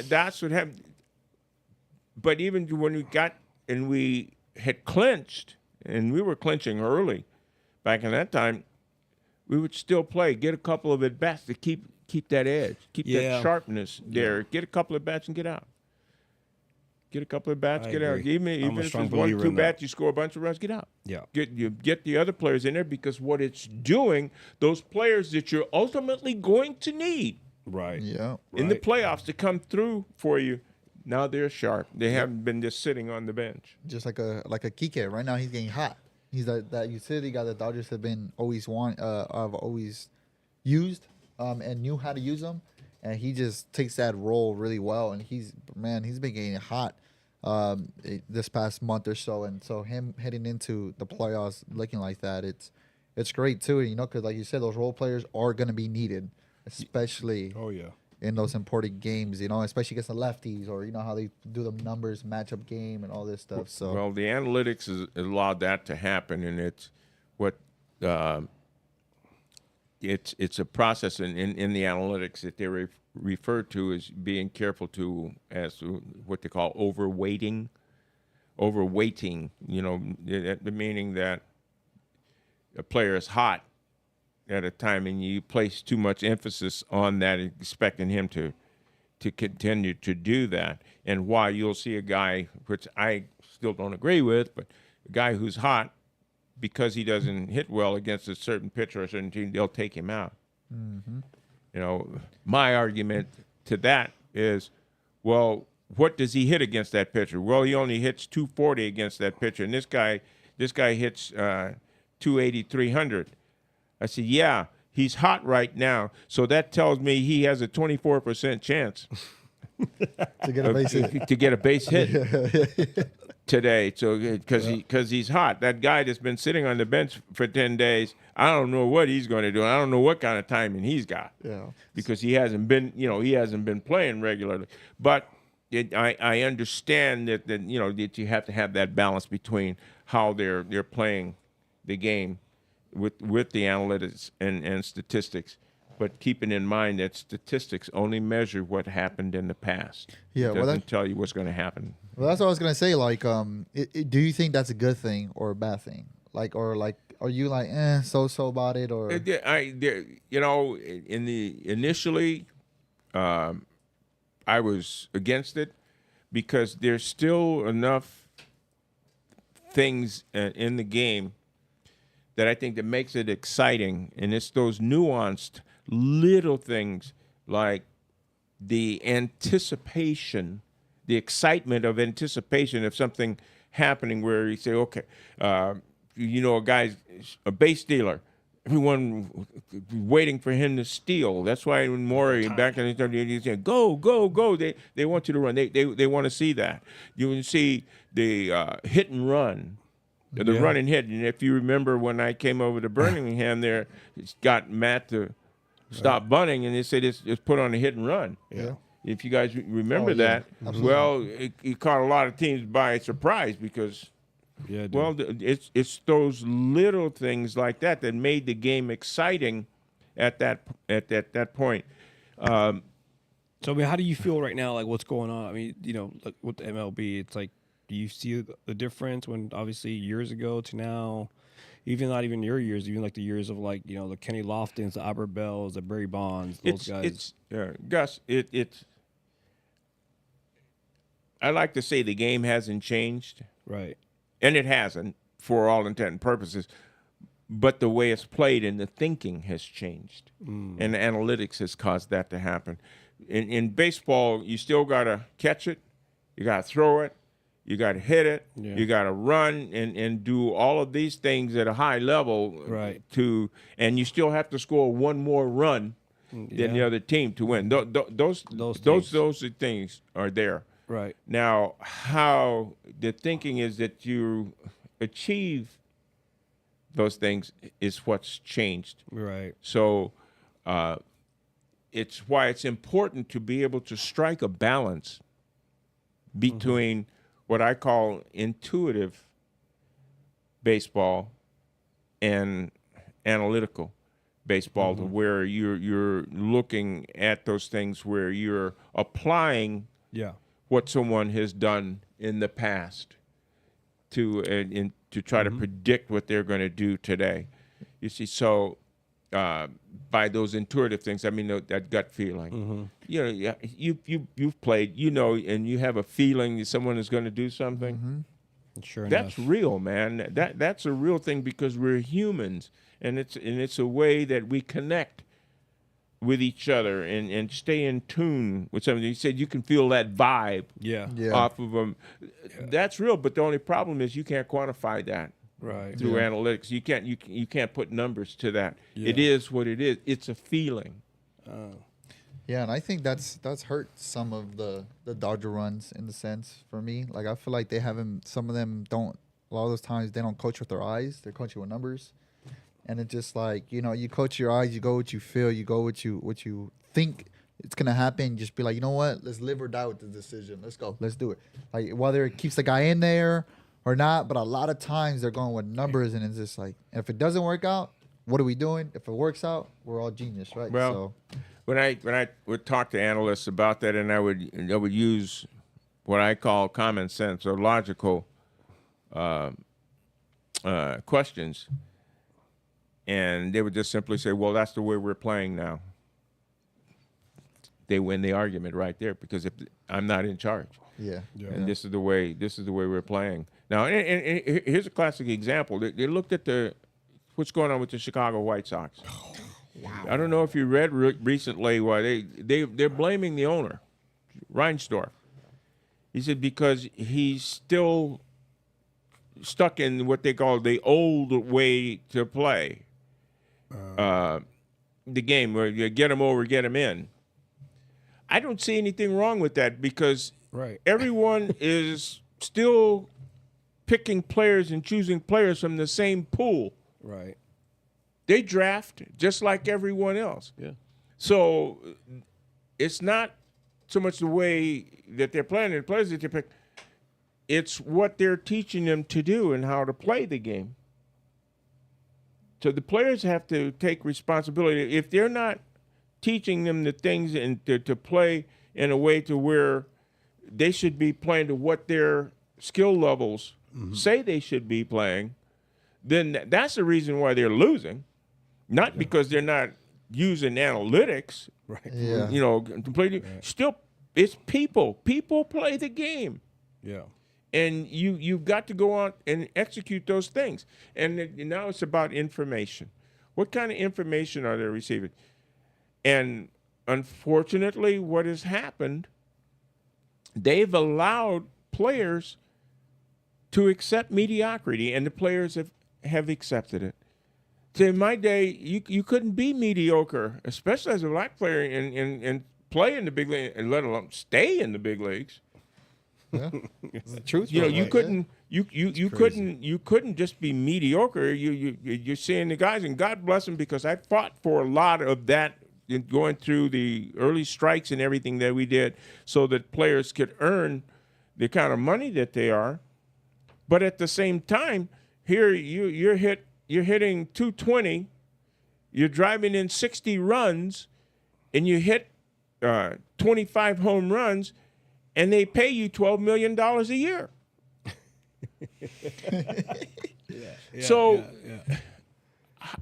that's what happened. But even when we had clinched, and we were clinching early back in that time, we would still play, get a couple of at bats to keep that edge, keep that sharpness there. Get a couple of bats and get out. Get a couple of bats, I get out. agree. Even I'm a if strong it's 1, believer 2 in that. bats, you score a bunch of runs, get out. Yeah. Get the other players in there, because what it's doing, those players that you're ultimately going to need Right. Yeah. in the Right. playoffs to come through for you, now they're sharp. They haven't been just sitting on the bench. Just like a Kike. Right now, he's getting hot. He's that utility guy that Dodgers have been always used, and knew how to use him, and he just takes that role really well. And he's been getting hot this past month or so, and so him heading into the playoffs looking like that, it's great too. Because like you said, those role players are going to be needed, especially Oh yeah. in those important games. Especially against the lefties, or how they do the numbers matchup game and all this stuff. So Well, the analytics has allowed that to happen, and it's what it's a process in the analytics that they refer to as being careful as what they call overweighting, the meaning that a player is hot at a time and you place too much emphasis on that, expecting him to continue to do that. And while you'll see a guy, which I still don't agree with, but a guy who's hot, because he doesn't hit well against a certain pitcher or a certain team, they'll take him out. Mm-hmm. My argument to that is, well, what does he hit against that pitcher? Well, he only hits 240 against that pitcher, and this guy hits 280, 300. I said, yeah, he's hot right now, so that tells me he has a 24% chance to get a base hit. to get a base hit today. So because he's hot, that guy that's been sitting on the bench for 10 days, I don't know what he's going to do. I don't know what kind of timing he's got. Yeah. Because he hasn't been playing regularly. But I understand that that you have to have that balance between how they're playing the game with the analytics and statistics, but keeping in mind that statistics only measure what happened in the past. Yeah, It well, doesn't tell you what's going to happen. Well, that's what I was gonna say. Like, do you think that's a good thing or a bad thing? Are you like, so about it, or? Initially, I was against it because there's still enough things in the game that I think that makes it exciting, and it's those nuanced little things like the anticipation, the excitement of anticipation of something happening, where you say, okay, a guy's a base stealer. Everyone waiting for him to steal. That's why when Maury back in the 30s, he said, go, go, go. They want you to run. They want to see that. You can see the hit and run, the run and hit. And if you remember when I came over to Birmingham there, it's got Matt to stop bunting, and they said it's put on a hit and run. Yeah. If you guys remember Oh, yeah. that, Absolutely. well, it caught a lot of teams by surprise because – Yeah. Dude. well, it's those little things like that that made the game exciting at that point. So I mean, how do you feel right now? Like, what's going on? I mean, like with the MLB, it's like, do you see the difference when obviously years ago to now, even not even your years, even like the years of like the Kenny Loftons, the Albert Bells, the Barry Bonds, those guys. Gus. It's. I like to say the game hasn't changed, Right. and it hasn't for all intent and purposes. but the way it's played and the thinking has changed. And analytics has caused that to happen. In baseball, you still got to catch it, you got to throw it, you got to hit it, you got to run and do all of these things at a high level. Right. And you still have to score one more run than the other team to win. Those things are there. Right. Now, how the thinking is that you achieve those things is what's changed. Right. So it's why it's important to be able to strike a balance between what I call intuitive baseball and analytical baseball, where you're looking at those things where you're applying what someone has done in the past to try to predict what they're going to do today. You see, so by those intuitive things, I mean that gut feeling. You know, you've played, you know, and you have a feeling that someone is going to do something. Sure That's enough. real, man. That's a real thing because we're humans, and it's a way that we connect with each other and stay in tune with something. You said you can feel that vibe off of them. That's real, but the only problem is you can't quantify that through analytics. You can't put numbers to that. It is what it is. It's a feeling. Yeah, and I think that's hurt some of the Dodger runs in the sense for me. Like I feel like they haven't. Some of them don't. A lot of those times they don't coach with their eyes. They're coaching with numbers, and it's just like, you know, you coach your eyes. You go what you feel. You go what you think it's gonna happen. Just be like, you know what? Let's live or die with the decision. Let's go. Let's do it. Like whether it keeps the guy in there or not, but a lot of times they're going with numbers, and it's just like, if it doesn't work out, what are we doing? If it works out, we're all genius, right? Well, when I would talk to analysts about that, and I would use what I call common sense or logical questions, and they would just simply say, "Well, that's the way we're playing now." They win the argument right there because if I'm not in charge, and this is the way we're playing now. And here's a classic example. They looked at what's going on with the Chicago White Sox. Wow. I don't know if you read recently why they're blaming the owner, Reinsdorf. He said because he's still stuck in what they call the old way to play the game, where you get them over, get them in. I don't see anything wrong with that because everyone is still picking players and choosing players from the same pool. Right. They draft just like everyone else. Yeah. So it's not so much the way that they're playing, the players that they pick. It's what they're teaching them to do and how to play the game. So the players have to take responsibility. If they're not teaching them the things and to play in a way to where they should be playing to what their skill levels say they should be playing, then that's the reason why they're losing. Not because they're not using analytics, you know, completely. Right. Still, it's people. People play the game. Yeah. And you've got to go out and execute those things. And now it's about information. What kind of information are they receiving? And unfortunately, what has happened, they've allowed players to accept mediocrity, and the players have accepted it. So in my day, you couldn't be mediocre, especially as a black player, and play in the big league, and let alone stay in the big leagues. Yeah, it's the truth. You know, you couldn't you couldn't just be mediocre. You're seeing the guys, and God bless them, because I fought for a lot of that in going through the early strikes and everything that we did, so that players could earn the kind of money that they are. But at the same time, here you're hitting 220, you're driving in 60 runs, and you hit 25 home runs, and they pay you $12 million a year.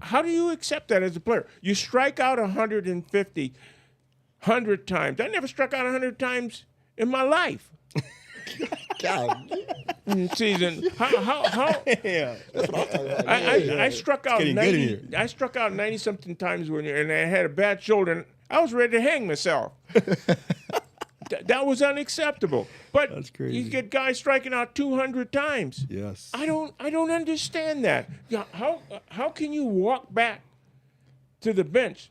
How do you accept that as a player? You strike out 150, 100 times. I never struck out 100 times in my life. God. season. How Yeah. I struck out getting good in 90. I struck out 90 something times and I had a bad shoulder. And I was ready to hang myself. That was unacceptable. But That's crazy. you get guys striking out 200 times. Yes. I don't understand that. Yeah, how can you walk back to the bench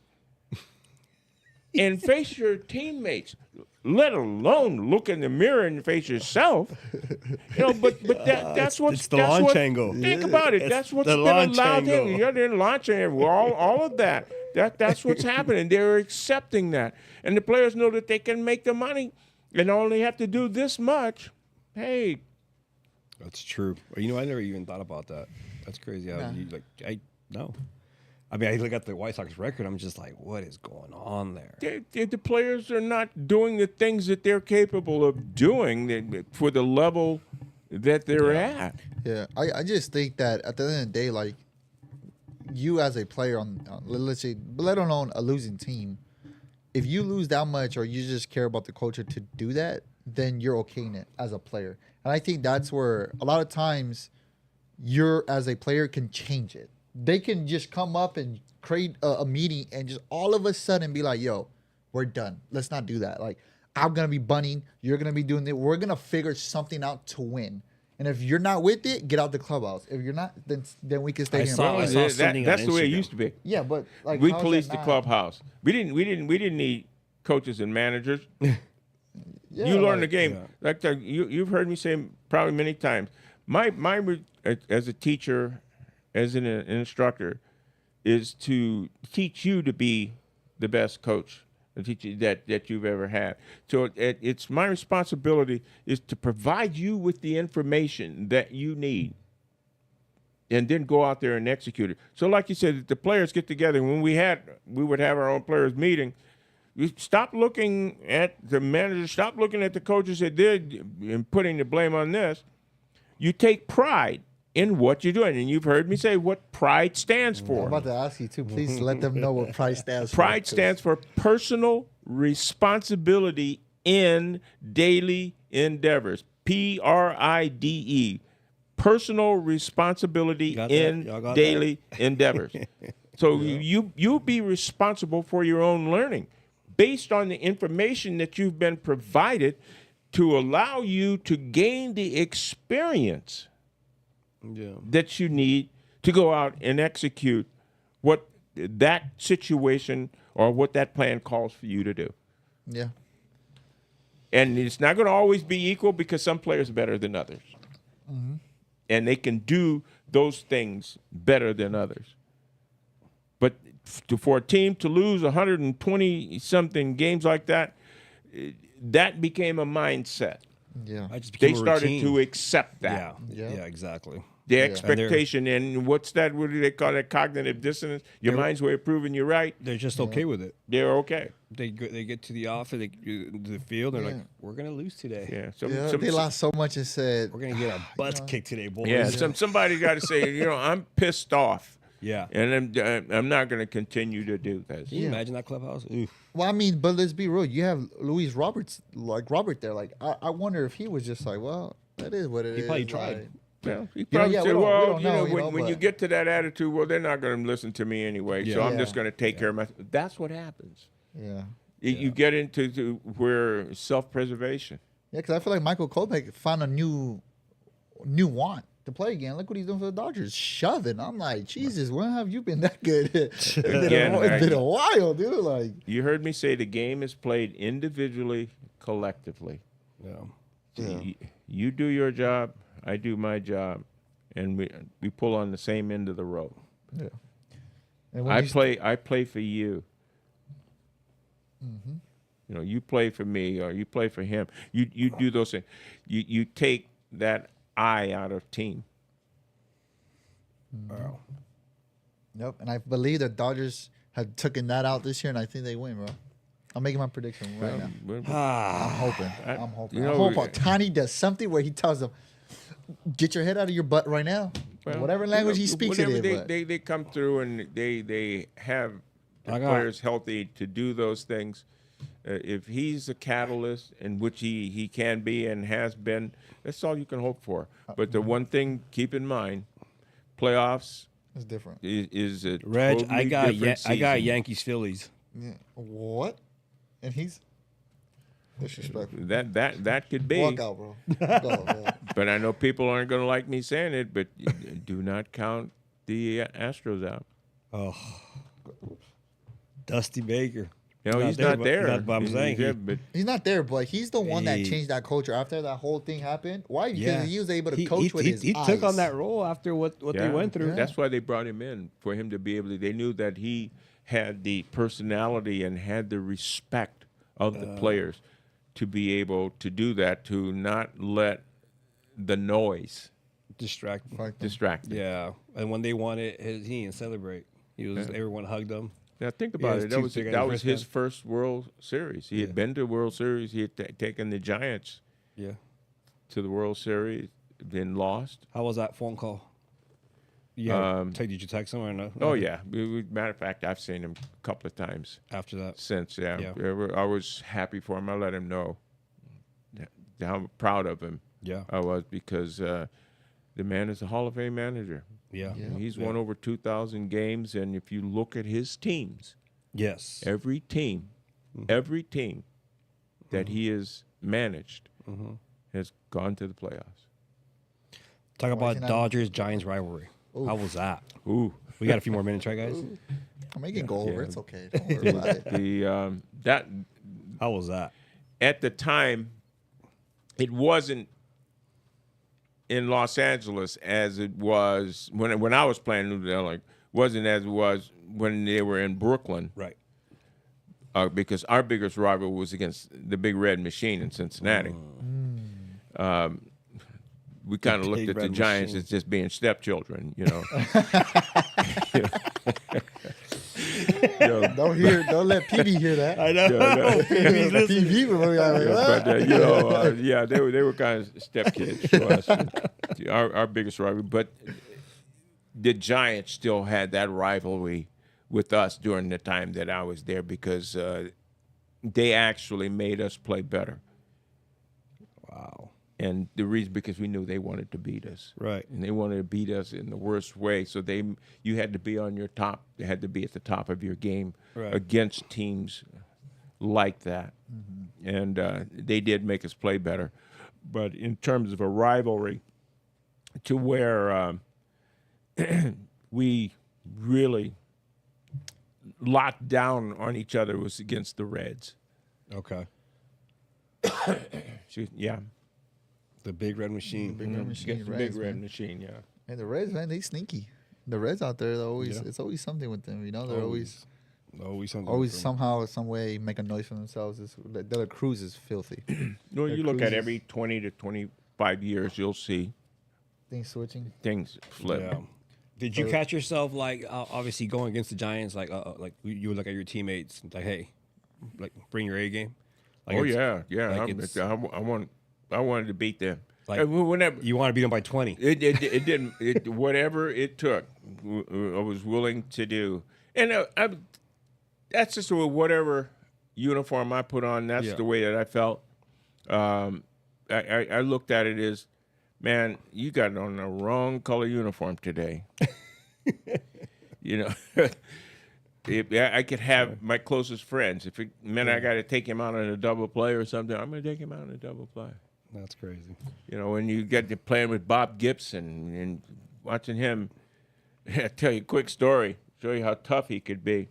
and face your teammates, let alone look in the mirror and face yourself? But that's what it's the launch angle. Think about it. It's that's what's the been launch allowed angle. him. You're in launch angle. All of that. That's what's happening. They're accepting that, and the players know that they can make the money and only have to do this much. Hey, That's true. I never even thought about that. That's crazy. No. I mean, I look at the White Sox record. I'm just like, what is going on there? the players are not doing the things that they're capable of doing for the level that they're at. Yeah, I just think that at the end of the day, like, you as a player on let's say, let alone a losing team, if you lose that much or you just care about the culture to do that, then you're okay in it as a player. And I think that's where a lot of times you're as a player can change it. They can just come up and create a meeting and just all of a sudden be like, yo, we're done. Let's not do that. Like, I'm going to be bunting. You're going to be doing it. We're going to figure something out to win. And if you're not with it, get out the clubhouse. If you're not, then we can stay here. I saw something That's on the way it Instagram. used to be. Yeah, but like We how is policed that the not- clubhouse. We didn't need coaches and managers. Yeah, You learn the like- game. Like you've heard me say probably many times. My as a teacher, as an instructor, is to teach you to be the best coach that you've ever had. So it's my responsibility is to provide you with the information that you need, and then go out there and execute it. So, like you said, the players get together. When we would have our own players meeting. You stop looking at the managers, stop looking at the coaches that did and putting the blame on this. You take pride in what you're doing. And you've heard me say what pride stands I'm for. about to ask you too. Please let them know what pride stands for. Pride stands for personal responsibility in daily endeavors. PRIDE. Personal responsibility Got that? in Y'all got daily endeavors. So you be responsible for your own learning based on the information that you've been provided to allow you to gain the experience that you need to go out and execute what that situation or what that plan calls for you to do. Yeah. And it's not going to always be equal because some players are better than others. Mm-hmm. And they can do those things better than others. But for a team to lose 120-something games like that, that became a mindset. Yeah. I just They became a started routine. to accept that. Yeah. Yeah, exactly. The expectation, and what's that? What do they call it? Cognitive dissonance. Your mind's way of proving you're right. They're just okay with it. They're okay. They get to the office, the field, they're like, we're gonna lose today. Yeah. Yeah, they lost so much and said, We're gonna get our butts kicked today, boys. Yeah. Somebody got to say, I'm pissed off. Yeah. And I'm not going to continue to do this. Can you imagine that clubhouse? Oof. well, I mean, but let's be real. You have Luis Roberts, like Robert there. Like, I wonder if he was just like, well, that is what it is. He probably tried. Like, Well, he know, probably yeah, we said, don't- we well, don't know, when you but- get to that attitude, well, they're not going to listen to me anyway, so I'm Yeah. just going to take care of myself. That's what happens. yeah. You get into where self-preservation. Yeah, because I feel like Michael Kopech found a new want to play again. Look what he's doing for the Dodgers, shoving. I'm like, Jesus, when have you been that good? It's been a while, dude. Like, You heard me say the game is played individually, collectively. Yeah. You do your job, I do my job, and we pull on the same end of the rope. yeah. And when I you play for you. You play for me or you play for him. You do those things. You take that I out of team. Wow. Yep, and I believe the Dodgers have taken that out this year, and I think they win, bro. I'm making my prediction right now. I'm hoping. I'm hoping. I hope Otani does something where he tells them, "Get your head out of your butt right now." Whatever language he speaks it in. But they come through and they have the I got- players healthy to do those things. If he's a catalyst, in which he can be and has been, that's all you can hope for. But the one thing, keep in mind, playoffs It's different. is a Reg, totally I got different I got season. Yankees Phillies. Yeah. What? And he's disrespectful. That could be. Walk out, bro. Go, man. But I know people aren't going to like me saying it, but do not count the Astros out. Oh, Dusty Baker. You know, he's not there. But I'm saying but He's not there, but he's the one that He- changed that culture after that whole thing happened. Why? Because Yeah. he was able to coach with his he eyes. took on that role after what they yeah, went through. That's why they brought him in, for him to be able to. They knew that he had the personality and had the respect of the players to be able to do that, to not let the noise Distracting. Fuck them. distract him. Yeah, and when they won it, he didn't celebrate. He was everyone hugged him. Now think Yeah, about his it. That two was big that was his wristbands. first World Series. He had been to World Series. He had taken the Giants Yeah. to the World Series, then lost. How was that phone call? Yeah. Did you text him or no? Oh yeah. Matter of fact, I've seen him a couple of times After that. since. Yeah. Yeah. I was happy for him. I let him know how proud of him Yeah. I was, because the man is a Hall of Fame manager. Yeah. Yeah. He's won over 2,000 games, and if you look at his teams, Yes. every team that he has managed has gone to the playoffs. Talk about isn't that- Dodgers Giants rivalry. How was that? Ooh. We got a few more minutes, right, guys? I'm making go over. Yeah. It's okay. Don't worry about it. That How was that? at the time, it wasn't in Los Angeles as it was when I was playing New Delhi. Wasn't as it was when they were in Brooklyn, Right. because our biggest rival was against the Big Red Machine in Cincinnati. We kind of looked Big at the Red Giants Machine. as just being stepchildren, you know. Don't let PB hear that. I know. PB will be like, what? But yeah, they were kind of stepkids to us. Our biggest rivalry, but the Giants still had that rivalry with us during the time that I was there, because they actually made us play better. Wow. And the reason, because we knew they wanted to beat us. Right. And they wanted to beat us in the worst way. So you had to be on your top. You had to be at the top of your game Right. against teams like that. And they did make us play better. But in terms of a rivalry, to where we really locked down on each other, was against the Reds. Okay. Yeah. The Big Red Machine. Big Red Machine, Against the Reds, Big Red man. Machine, yeah. And the Reds, man, they sneaky. The Reds out there, they're always Yeah. it's always something with them. You know, they're always something. always somehow, some way make a noise for themselves. The other cruise is filthy. No, Their you look at cruises. every 20 to 25 years, you'll see Things switching. things flip. Yeah. Did you catch yourself like obviously going against the Giants, like you would look at your teammates and like, hey, like bring your A game? Like Oh it's- yeah. like it's- I wanted to beat them. Like, Whenever you want to beat them by 20. it didn't whatever it took, I was willing to do. And that's just whatever uniform I put on. That's Yeah. the way that I felt. I looked at it as, man, you got on the wrong color uniform today. You know, if I could have my closest friends. If it meant I got to take him out on a double play or something, I'm going to take him out on a double play. That's crazy. You know, when you get to playing with Bob Gibson and watching him, I'll tell you a quick story, show you how tough he could be.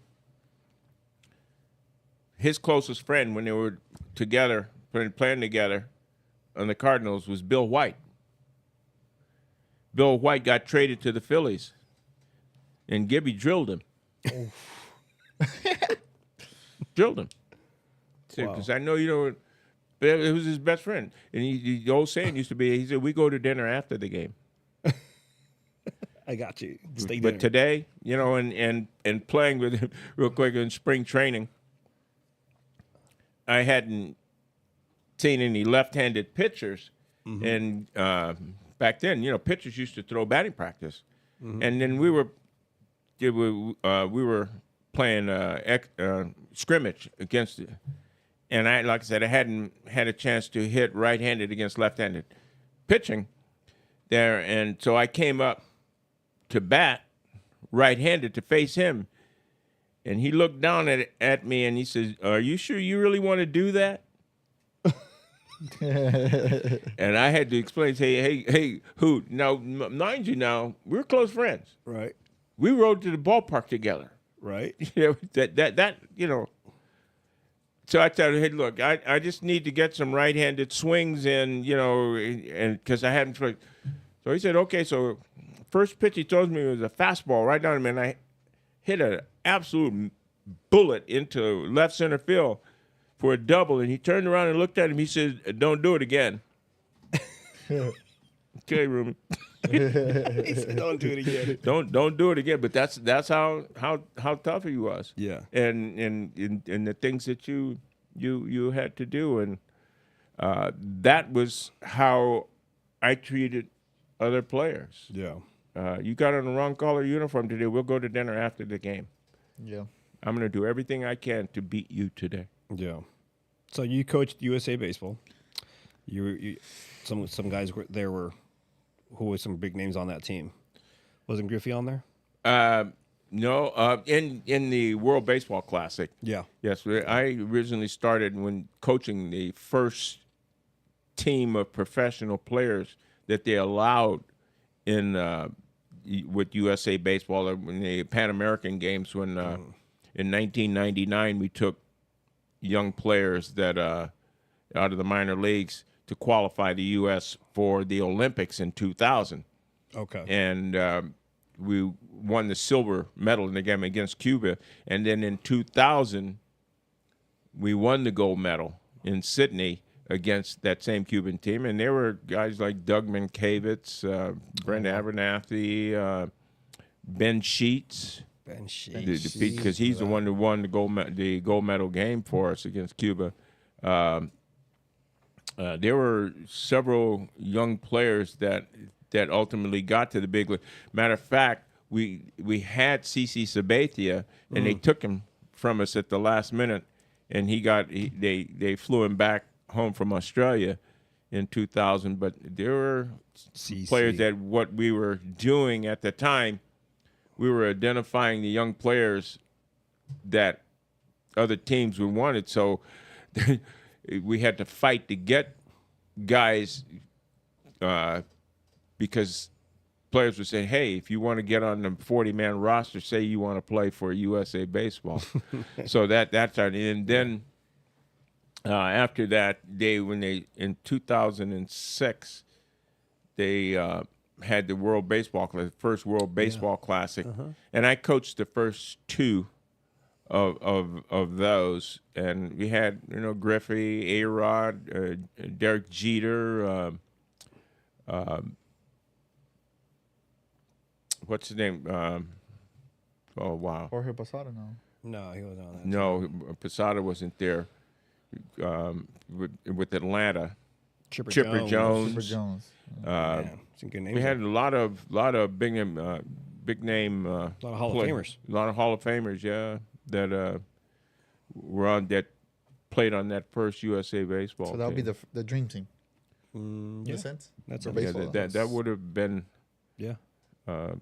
His closest friend when they were together, playing together on the Cardinals, was Bill White. Bill White got traded to the Phillies, and Gibby drilled him. Drilled him. Because I know you don't. But it was his best friend. And the old saying used to be, he said, we go to dinner after the game. I got you. Stay But there. today, you know, and playing with him real quick in spring training, I hadn't seen any left-handed pitchers. And back then, you know, pitchers used to throw batting practice. And then we were playing scrimmage against it. and like I said, I hadn't had a chance to hit right-handed against left-handed pitching there, and so I came up to bat right-handed to face him, and he looked down at me and he says, "Are you sure you really want to do that?" And I had to explain, say, hey, who? Now, mind you, now we're close friends. Right. We rode to the ballpark together. Right. You know, that you know. So I told him, hey, look, I just need to get some right-handed swings in, you know, and because I hadn't. So he said, okay. So first pitch he throws me was a fastball right down to me, and I hit an absolute bullet into left center field for a double, and he turned around and looked at him. He said, "Don't do it again." Okay, Ruben. He said, "Don't do it again." Don't do it again. But that's how tough he was. Yeah. And the things that you had to do, and that was how I treated other players. Yeah. You got on the wrong color uniform today. We'll go to dinner after the game. Yeah. I'm going to do everything I can to beat you today. Yeah. So you coached USA Baseball. Some guys who were some big names on that team. Wasn't Griffey on there? No. In the World Baseball Classic. Yeah. Yes. I originally started when coaching the first team of professional players that they allowed in with USA Baseball in the Pan American Games when in 1999 we took young players that out of the minor leagues to qualify the U.S. for the Olympics in 2000. Okay. And we won the silver medal in the game against Cuba. And then in 2000, we won the gold medal in Sydney against that same Cuban team. And there were guys like Doug Mankiewicz, Brenda Abernathy, Ben Sheets. Because he's the one who won the gold medal game for us against Cuba. There were several young players that ultimately got to the big league. Matter of fact, we had CC Sabathia, and they took him from us at the last minute, and they flew him back home from Australia in 2000. But there were players that what we were doing at the time, we were identifying the young players that other teams would wanted. So we had to fight to get guys because players would say, hey, if you want to get on the 40-man roster, say you want to play for USA Baseball. So that's our, and then after that, in 2006, they had the World Baseball Classic, first World Baseball Classic, and I coached the first two of those, and we had Griffey, A-Rod, Derek Jeter, what's his name? Oh wow, Jorge Posada, no. No, he wasn't on that. No, Posada wasn't there. With Atlanta, Chipper Jones. Chipper Jones. Man, some good names. We had a lot of big name, a lot of Hall of Famers. A lot of Hall of Famers, yeah, that were on that played on that first USA Baseball. So that would be team. the dream team. Yeah. In a sense. That's For a baseball. that would have been yeah. a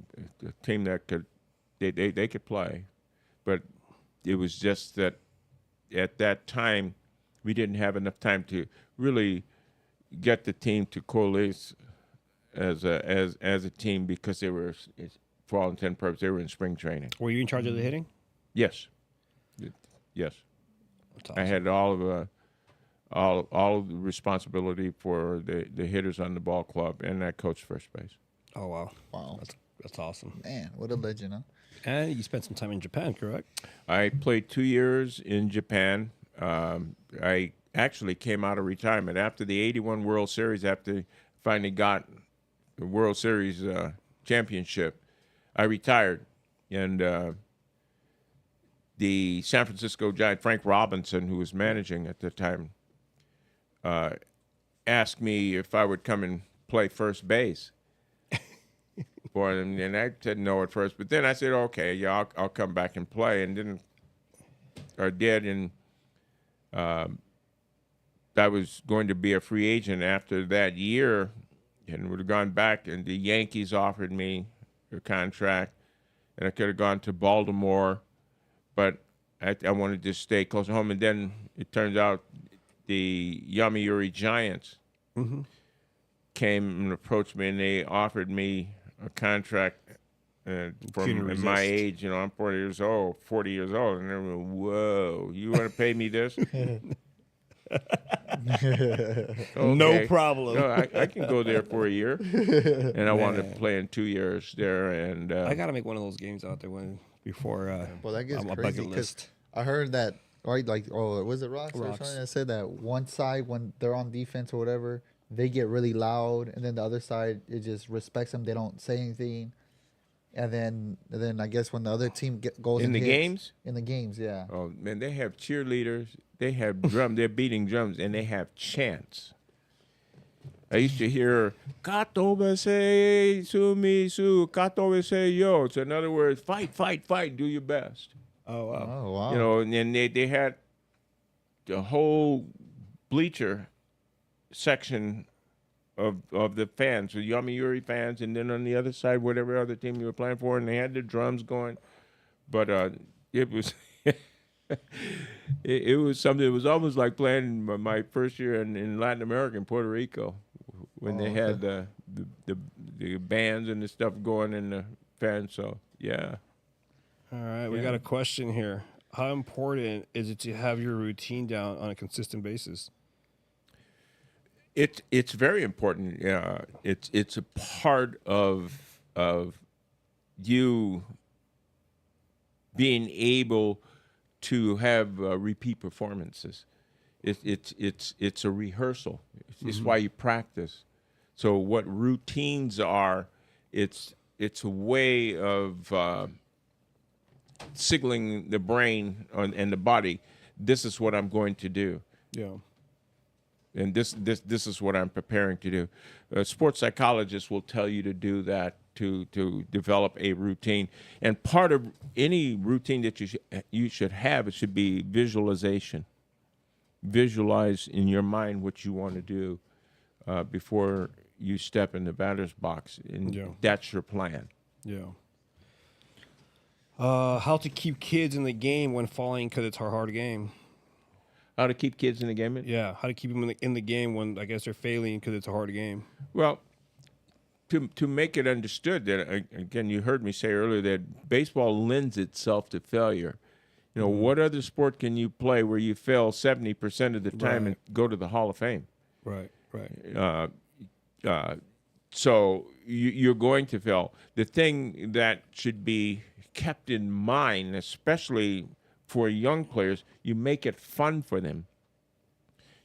team that could they could play, but it was just that at that time we didn't have enough time to really get the team to coalesce as a team because they were, for all intent and purposes, they were in spring training. Were you in charge of the hitting? Yes. That's awesome. I had all of the responsibility for the hitters on the ball club, and I coached first base. Oh wow. Wow. That's awesome. Man, what a legend, huh? And you spent some time in Japan, correct? I played 2 years in Japan. I actually came out of retirement after the '81 World Series. After finally got the World Series championship, I retired, and the San Francisco Giant, Frank Robinson, who was managing at the time, asked me if I would come and play first base for him, and I said no at first. But then I said, okay, yeah, I'll come back and play, and then I did, and I was going to be a free agent after that year and would have gone back, and the Yankees offered me a contract, and I could have gone to Baltimore, but I wanted to stay close to home. And then it turns out the Yomiuri Giants came and approached me, and they offered me a contract from my age. You know, I'm 40 years old, and they went, whoa, you want to pay me this? No problem. No, I can go there for a year, and I wanted to play in 2 years there. And I got to make one of those games out there before Well, that gets on my crazy bucket because list. I heard that, right? Like, oh, was it Ross or Rocks. something that said that one side, when they're on defense or whatever, they get really loud, and then the other side, it just respects them. They don't say anything. And then I guess when the other team goes in and the hits- games, in the games, yeah. oh man, they have cheerleaders, they have drum, they're beating drums, and they have chants. I used to hear "Kato say sumi su, Kato say yo." So in other words, fight, fight, fight, do your best. Oh wow. Oh wow. You know, and then they had the whole bleacher section of the fans, the Yomiuri fans, and then on the other side, whatever other team you were playing for, and they had the drums going. But it was it was something. It was almost like playing my first year in Latin America, in Puerto Rico, when they had the bands and the stuff going in the fans. So yeah. All right, we got a question here. How important is it to have your routine down on a consistent basis? It's very important. It's a part of you being able to have repeat performances. It's a rehearsal. It's why you practice. So what routines are, it's a way of signaling the brain and the body. This is what I'm going to do. Yeah. And this is what I'm preparing to do. Sports psychologists will tell you to do that, to develop a routine. And part of any routine that you should have, it should be visualization. Visualize in your mind what you want to do before you step in the batter's box, and that's your plan. Yeah. How to keep kids in the game when falling because it's a hard game. How to keep kids in the game? Yeah, how to keep them in the game when I guess they're failing because it's a hard game. Well, to make it understood that, again, you heard me say earlier that baseball lends itself to failure. You know, what other sport can you play where you fail 70% of the time and go to the Hall of Fame? Right, right. So you're going to fail. The thing that should be kept in mind, especially for young players, you make it fun for them.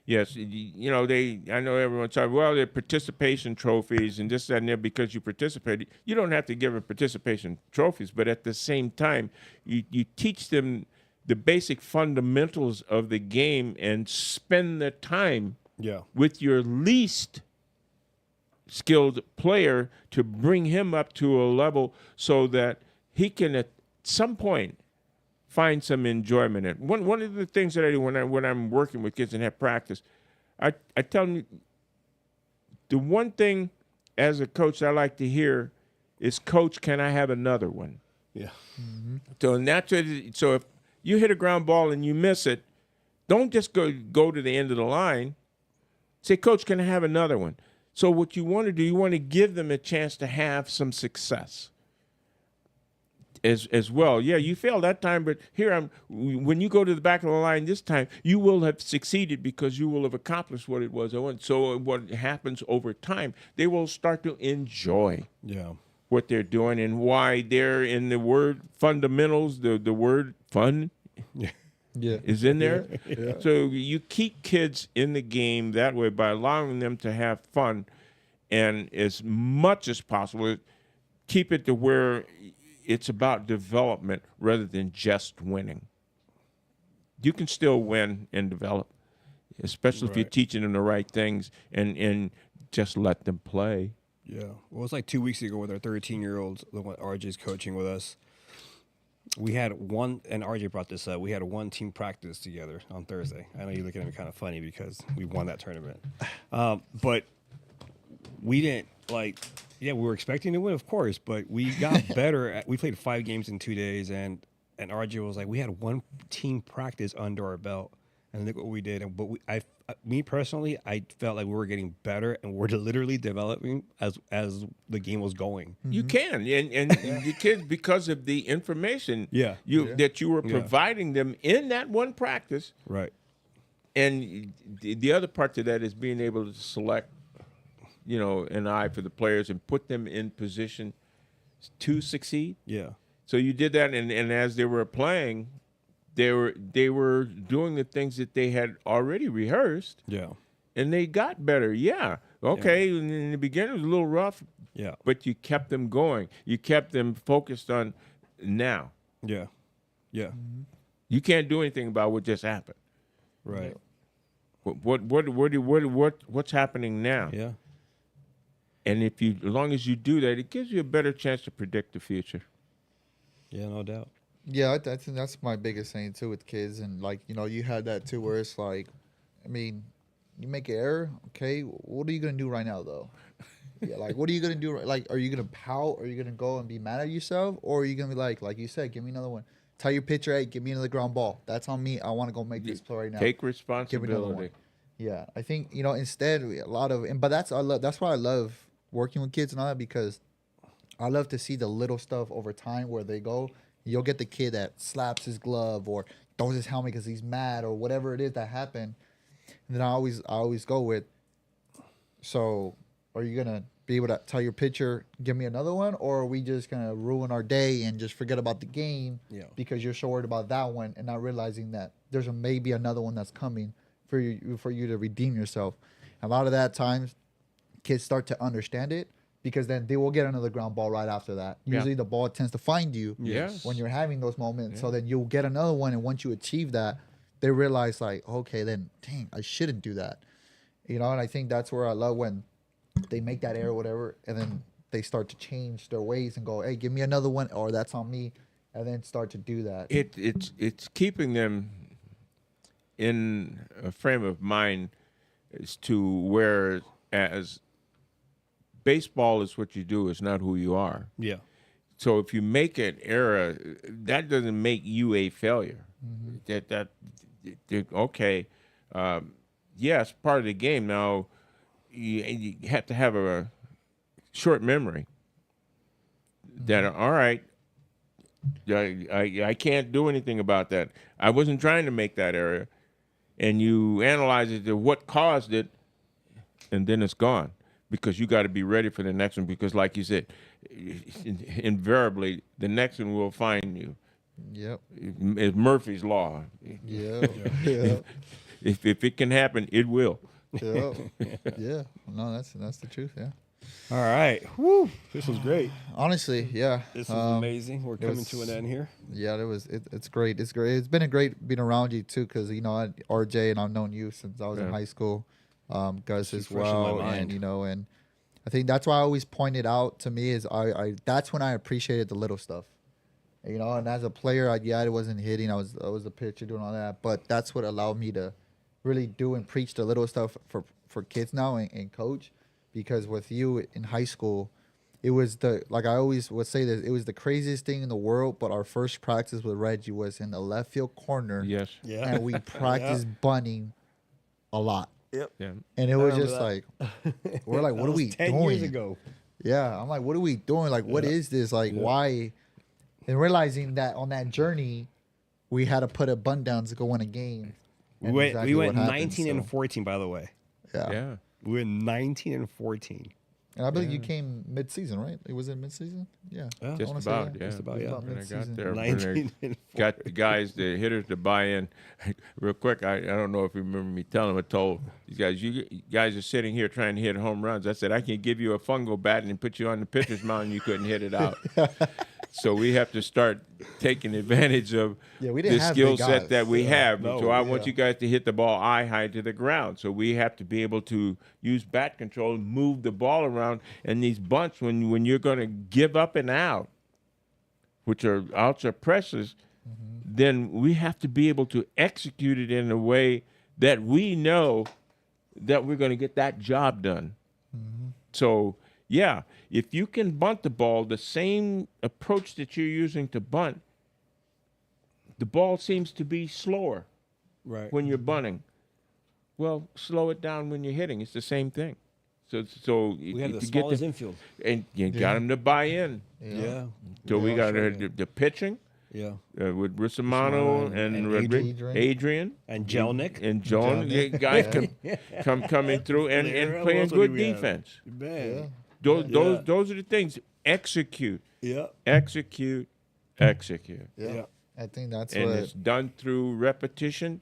Yes, you know, I know everyone's talking, well, they're participation trophies and this, that, and that because you participated. You don't have to give them participation trophies, but at the same time, you teach them the basic fundamentals of the game and spend the time with your least skilled player to bring him up to a level so that he can at some point find some enjoyment in it. One of the things that I do when I'm working with kids and have practice, I tell them the one thing as a coach I like to hear is, "Coach, can I have another one?" Yeah. Mm-hmm. So naturally, so if you hit a ground ball and you miss it, don't just go to the end of the line. Say, "Coach, can I have another one?" So what you want to do, you want to give them a chance to have some success as well. Yeah, you failed that time, but here when you go to the back of the line this time, you will have succeeded because you will have accomplished what it was I want. So what happens over time, they will start to enjoy what they're doing and why they're in the word fundamentals, the word fun is in there. Yeah. So you keep kids in the game that way by allowing them to have fun, and as much as possible, keep it to where it's about development rather than just winning. You can still win and develop, especially if you're teaching them the right things and just let them play. Yeah. Well, it was like 2 weeks ago with our 13-year-olds, the one RJ's coaching with us. we had one, and RJ brought this up. We had one team practice together on Thursday. I know you're looking at me kind of funny because we won that tournament, but we didn't like. Yeah, we were expecting to win, of course, but we got better. We played 5 games in 2 days, and RJ was like, we had one team practice under our belt, and look what we did. But me personally, I felt like we were getting better, and we're literally developing as the game was going. You can, and the kids, because of the information that you were providing them in that one practice, Right. and the other part to that is being able to select, an eye for the players and put them in position to succeed. Yeah. So you did that, and as they were playing, they were doing the things that they had already rehearsed. Yeah. And they got better. Yeah. Okay. Yeah. In the beginning, it was a little rough. Yeah. But you kept them going. You kept them focused on now. Yeah. Yeah. Mm-hmm. You can't do anything about what just happened. Right. What's happening now? Yeah. And as long as you do that, it gives you a better chance to predict the future. Yeah, no doubt. Yeah, I think that's my biggest thing too with kids, and you had that too, where it's like, I mean, you make an error, okay, what are you gonna do right now though? Yeah, like what are you gonna do? Like, are you gonna pout? Are you gonna go and be mad at yourself, or are you gonna be like you said, give me another one? Tell your pitcher, hey, give me another ground ball. That's on me. I want to go make this play right now. Take Give me another responsibility. one. Yeah, I think instead a lot of, but that's why I love working with kids and all that, because I love to see the little stuff over time where they go. You'll get the kid that slaps his glove or throws his helmet because he's mad or whatever it is that happened. And then I always go with, so are you gonna be able to tell your pitcher, give me another one, or are we just gonna ruin our day and just forget about the game because you're so worried about that one and not realizing that there's maybe another one that's coming for you to redeem yourself. And a lot of that times, kids start to understand it, because then they will get another ground ball right after that. Usually the ball tends to find you when you're having those moments. So then you'll get another one, and once you achieve that, they realize like, okay, then dang, I shouldn't do that. And I think that's where I love when they make that error or whatever, and then they start to change their ways and go, hey, give me another one, or that's on me, and then start to do that. It's keeping them in a frame of mind as to where as baseball is what you do, it's not who you are. Yeah. So if you make an error, that doesn't make you a failure. Mm-hmm. Okay, yes, part of the game. Now you have to have a short memory. That all right, I can't do anything about that. I wasn't trying to make that error, and you analyze it to what caused it, and then it's gone. Because you got to be ready for the next one. Because, like you said, invariably the next one will find you. Yep. It's Murphy's law. Yeah. Yeah. If it can happen, it will. Yeah. Yeah. No, that's the truth. Yeah. All right. Woo. This was great. Honestly, yeah. This was amazing. We're coming to an end here. Yeah, it's great. It's great. It's been a great being around you too, because RJ, and I've known you since I was in high school. Gus as well, and and I think that's why I always pointed out to me is I that's when I appreciated the little stuff, and as a player, it wasn't hitting, I was the pitcher doing all that, but that's what allowed me to really do and preach the little stuff for kids now and coach, because with you in high school, it was like I always would say this, it was the craziest thing in the world, but our first practice with Reggie was in the left field corner. Yes. Yeah. And we practiced bunting a lot. Yep. Yeah. And it was just like, we're like, what are we 10 doing? years ago. Yeah. I'm like, what are we doing? Like, what is this? Like, why? And realizing that on that journey, we had to put a bunt down to go win a game. We went 19 and 14, by the way. Yeah. We went 19 and 14. And I believe you came mid-season, right? It was in mid-season? Yeah. Just about, yeah. Just about, yeah. When I got there, 19 and got the guys, the hitters, to buy in. Real quick, I don't know if you remember me telling them, I told these guys, you guys are sitting here trying to hit home runs. I said, I can give you a fungo bat and put you on the pitcher's mound and you couldn't hit it out. So we have to start taking advantage of the skill set that we have. So I want you guys to hit the ball eye high to the ground. So we have to be able to use bat control, move the ball around. And these bunts, when you're going to give up and out, which are ultra pressures, then we have to be able to execute it in a way that we know that we're going to get that job done. So, yeah, if you can bunt the ball the same approach that you're using to bunt, the ball seems to be slower Right. when you're bunting. Well, slow it down when you're hitting. It's the same thing. So We have the to get smallest infield. and you got them to buy in. Yeah. So we got sure, the pitching Yeah. with Rissamano and Adrian And Jelnick. and John. Yeah, guys coming through and Lira, playing what else good do we have? defense. Man. Those are the things. Execute. Yeah. Execute. Yeah. I think that's And what. it's done through repetition,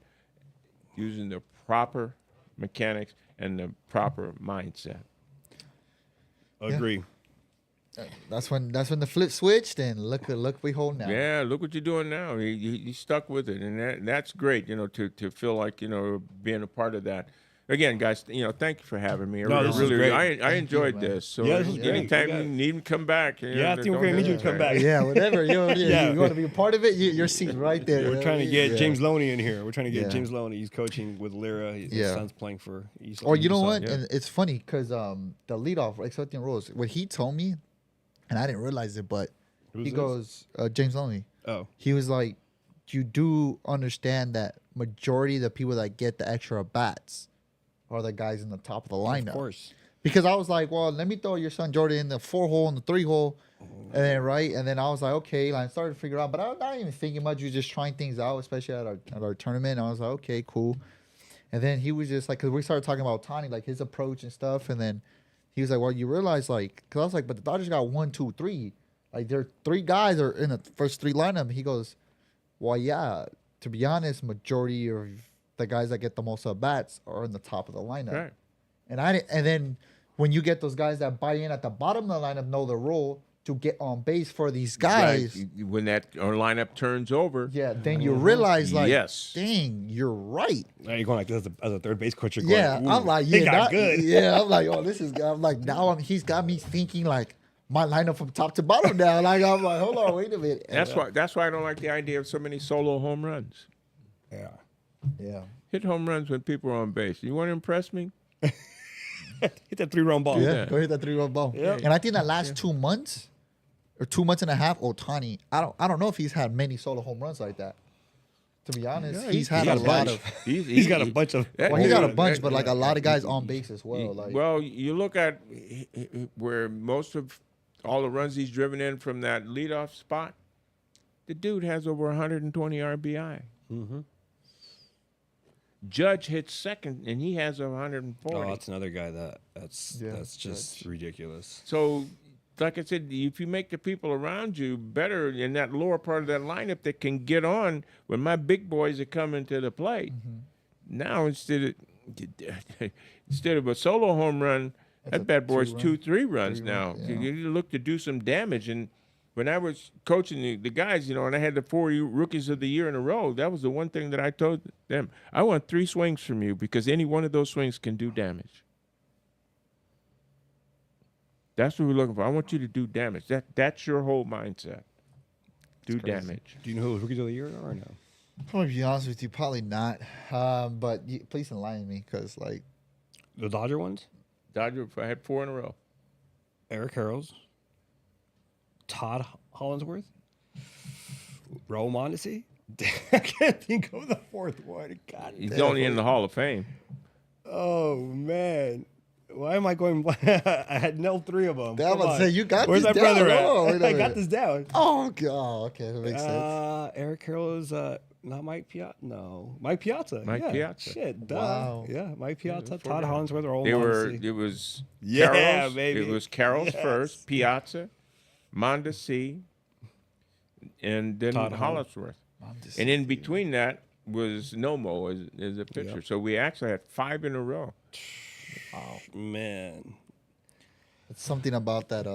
using the proper mechanics and the proper mindset. Agree. That's when the flip switched, and look we hold now. Yeah, look what you're doing now. You stuck with it, and that's great. To feel like being a part of that. Again, guys, thank you for having me. No, this is great. I enjoyed man. this. So Yeah, this was great. anytime We got- you need to come back. Yeah, I think we're gonna need you to come back. Yeah, whatever. You Yeah. want to be a part of it? Your seat's right there. We're trying to get Yeah. James Loney in here. We're trying to get Yeah. James Loney. He's coaching with Lira. His Yeah. son's playing for East. Or you know what? Yeah. And it's funny because the leadoff, accepting roles, what he told me, and I didn't realize it, but Who's he this? goes, James Loney. Oh, He was like, you do understand that majority of the people that get the extra bats are the guys in the top of the lineup. of course. Because I was like, well, let me throw your son Jordan in the 4-hole and the 3-hole. And then, right? And then I was like, okay. I started to figure out, but I was not even thinking much. You was just trying things out, especially at our tournament. And I was like, okay, cool. And then he was just like, because we started talking about Tani, like his approach and stuff. And then he was like, well, you realize, like, because I was like, but the Dodgers got 1, 2, 3. Like, there are 3 guys are in the first 3 lineup. He goes, well, yeah, to be honest, majority of the guys that get the most at bats are in the top of the lineup. Right. And then when you get those guys that buy in at the bottom of the lineup, know the role to get on base for these guys. Right. When that lineup turns over, Yeah, then you realize, like, Yes. dang, you're right. Now you're going like this as a third base coach. You're Yeah, going, I'm like, they yeah, got good. Yeah, I'm like, oh, this is. I'm like, now he's got me thinking like my lineup from top to bottom now. Like, I'm like, hold on, wait a minute. that's why I don't like the idea of so many solo home runs. Yeah. Yeah. Hit home runs when people are on base. You want to impress me? Hit that 3-run ball. Yeah, go hit that 3-run ball. Yeah. And I think that last 2 months or 2 months and a half, Ohtani, I don't know if he's had many solo home runs like that. To be honest, Yeah, he's had got a a lot bunch. of. He's got a bunch of. that- Well, he got a Yeah, bunch, but yeah, like a lot of guys on base as well. Like, Well, you look at where most of all the runs he's driven in from that leadoff spot, the dude has over 120 RBI. Mm-hmm. Judge hits second, and he has 140. Oh, that's another guy that's Yeah, just ridiculous. So, like I said, if you make the people around you better in that lower part of that lineup that can get on when my big boys are coming to the plate, now instead of a solo home run, That's that a bad boy's 2-run. 2-3 runs 3 now. runs, yeah. You look to do some damage. And when I was coaching the guys, and I had the 4 rookies of the year in a row, that was the one thing that I told them. I want 3 swings from you because any one of those swings can do damage. That's what we're looking for. I want you to do damage. That's your whole mindset. Do crazy. damage. Do you know who the rookies of the year are or no? I'm gonna be honest with you, probably not. But please enlighten me, because like, The Dodger ones? Dodger, I had 4 in a row. Eric Harrells, Todd Hollinsworth, Raul Mondesi. I can't think of the fourth one. God He's damn. only in the Hall of Fame. Oh man, why am I going? I had nailed 3 of them. I was about to say, you got Where's this my brother down. at? Oh, wait a I got minute. this down. oh god, okay, that makes sense. Eric Harrells, not Mike Piazza. No, Mike Piazza. Mike yeah. Piazza. Shit, duh. Wow. Yeah, Mike Piazza, those Todd 4 guys. Hollinsworth, Raul They were. Mondesi. It was. Yeah, Carroll's, baby. It was Carroll's Yes. first, Piazza, Mondesi, and then Todd Hollinsworth. And in between that was Nomo as a pitcher. Yep. So we actually had 5 in a row. Man. It's something about that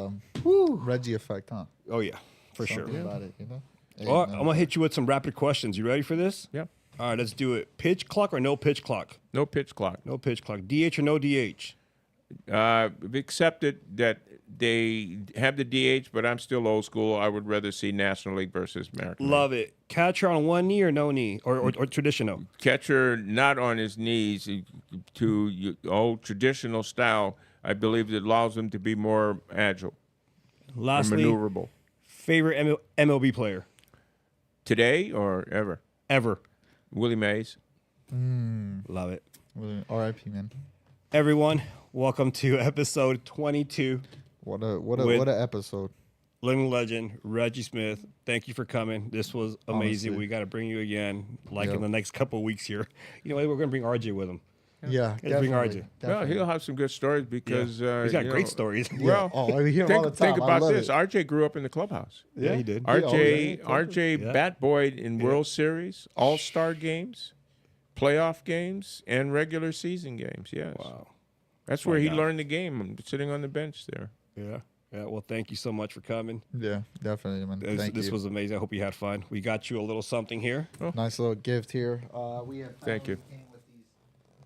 Reggie effect, huh? Oh yeah, for sure. Something about it, you know. Hey, Well, no. I'm gonna hit you with some rapid questions. You ready for this? Yeah. All right, let's do it. Pitch clock or no pitch clock? No pitch clock. No pitch clock. DH or no DH? We've accepted that they have the DH, but I'm still old school. I would rather see National League versus American League. Love it. Catcher on one knee or no knee, or traditional. Catcher not on his knees to old traditional style. I believe it allows him to be more agile and Lastly, maneuverable. favorite MLB player Today or ever. Willie Mays. Love it. R.I.P. man. Everyone, welcome to episode 22. What With- a episode. Living legend Reggie Smith. Thank you for coming. This was amazing. Honestly. We got to bring you again, like Yep. in the next couple of weeks here. You know what? We're gonna bring RJ with him. Yeah, Let's bring definitely. RJ. Well, he'll have some good stories because He's got you great know, stories. Well, Oh, I hear him all the time. think I about love this. it. RJ grew up in the clubhouse. Yeah, he did. RJ Yeah. bat boyed in World Series, All-Star games, playoff games, and regular season games. Yes. Wow. That's where he God. learned the game, sitting on the bench there. Yeah. Yeah. Well, thank you so much for coming. Yeah, definitely, man. Thank This you. was amazing. I hope you had fun. We got you a little something here. Nice little gift here. We have Thank you. came with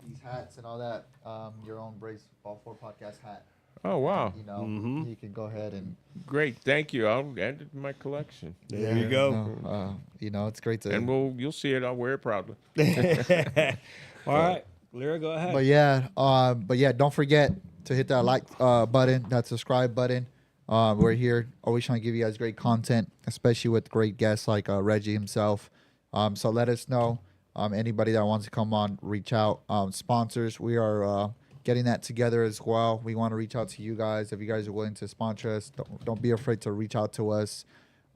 these hats and all that. Your own Brace Ball 4 podcast hat. Oh, wow. You know, you can go ahead and Great. Thank you. I'll add it to my collection. There you go. no, you know, it's great to. And you'll see it. I'll wear it proudly. All right. Lyra, go ahead. but yeah, don't forget to hit that like button, that subscribe button. We're here always trying to give you guys great content, especially with great guests like Reggie himself. So let us know. Anybody that wants to come on, reach out. Sponsors, we are getting that together as well. We want to reach out to you guys. If you guys are willing to sponsor us, don't be afraid to reach out to us.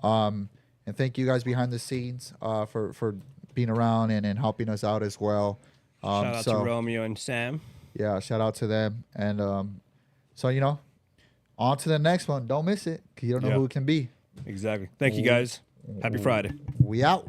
And thank you guys behind the scenes for being around and helping us out as well. Shout out to Romeo and Sam. Yeah, shout out to them. And so, you know, on to the next one. Don't miss it, 'cause you don't know Yeah. who it can be. Exactly. Thank you guys. Happy Friday. We out.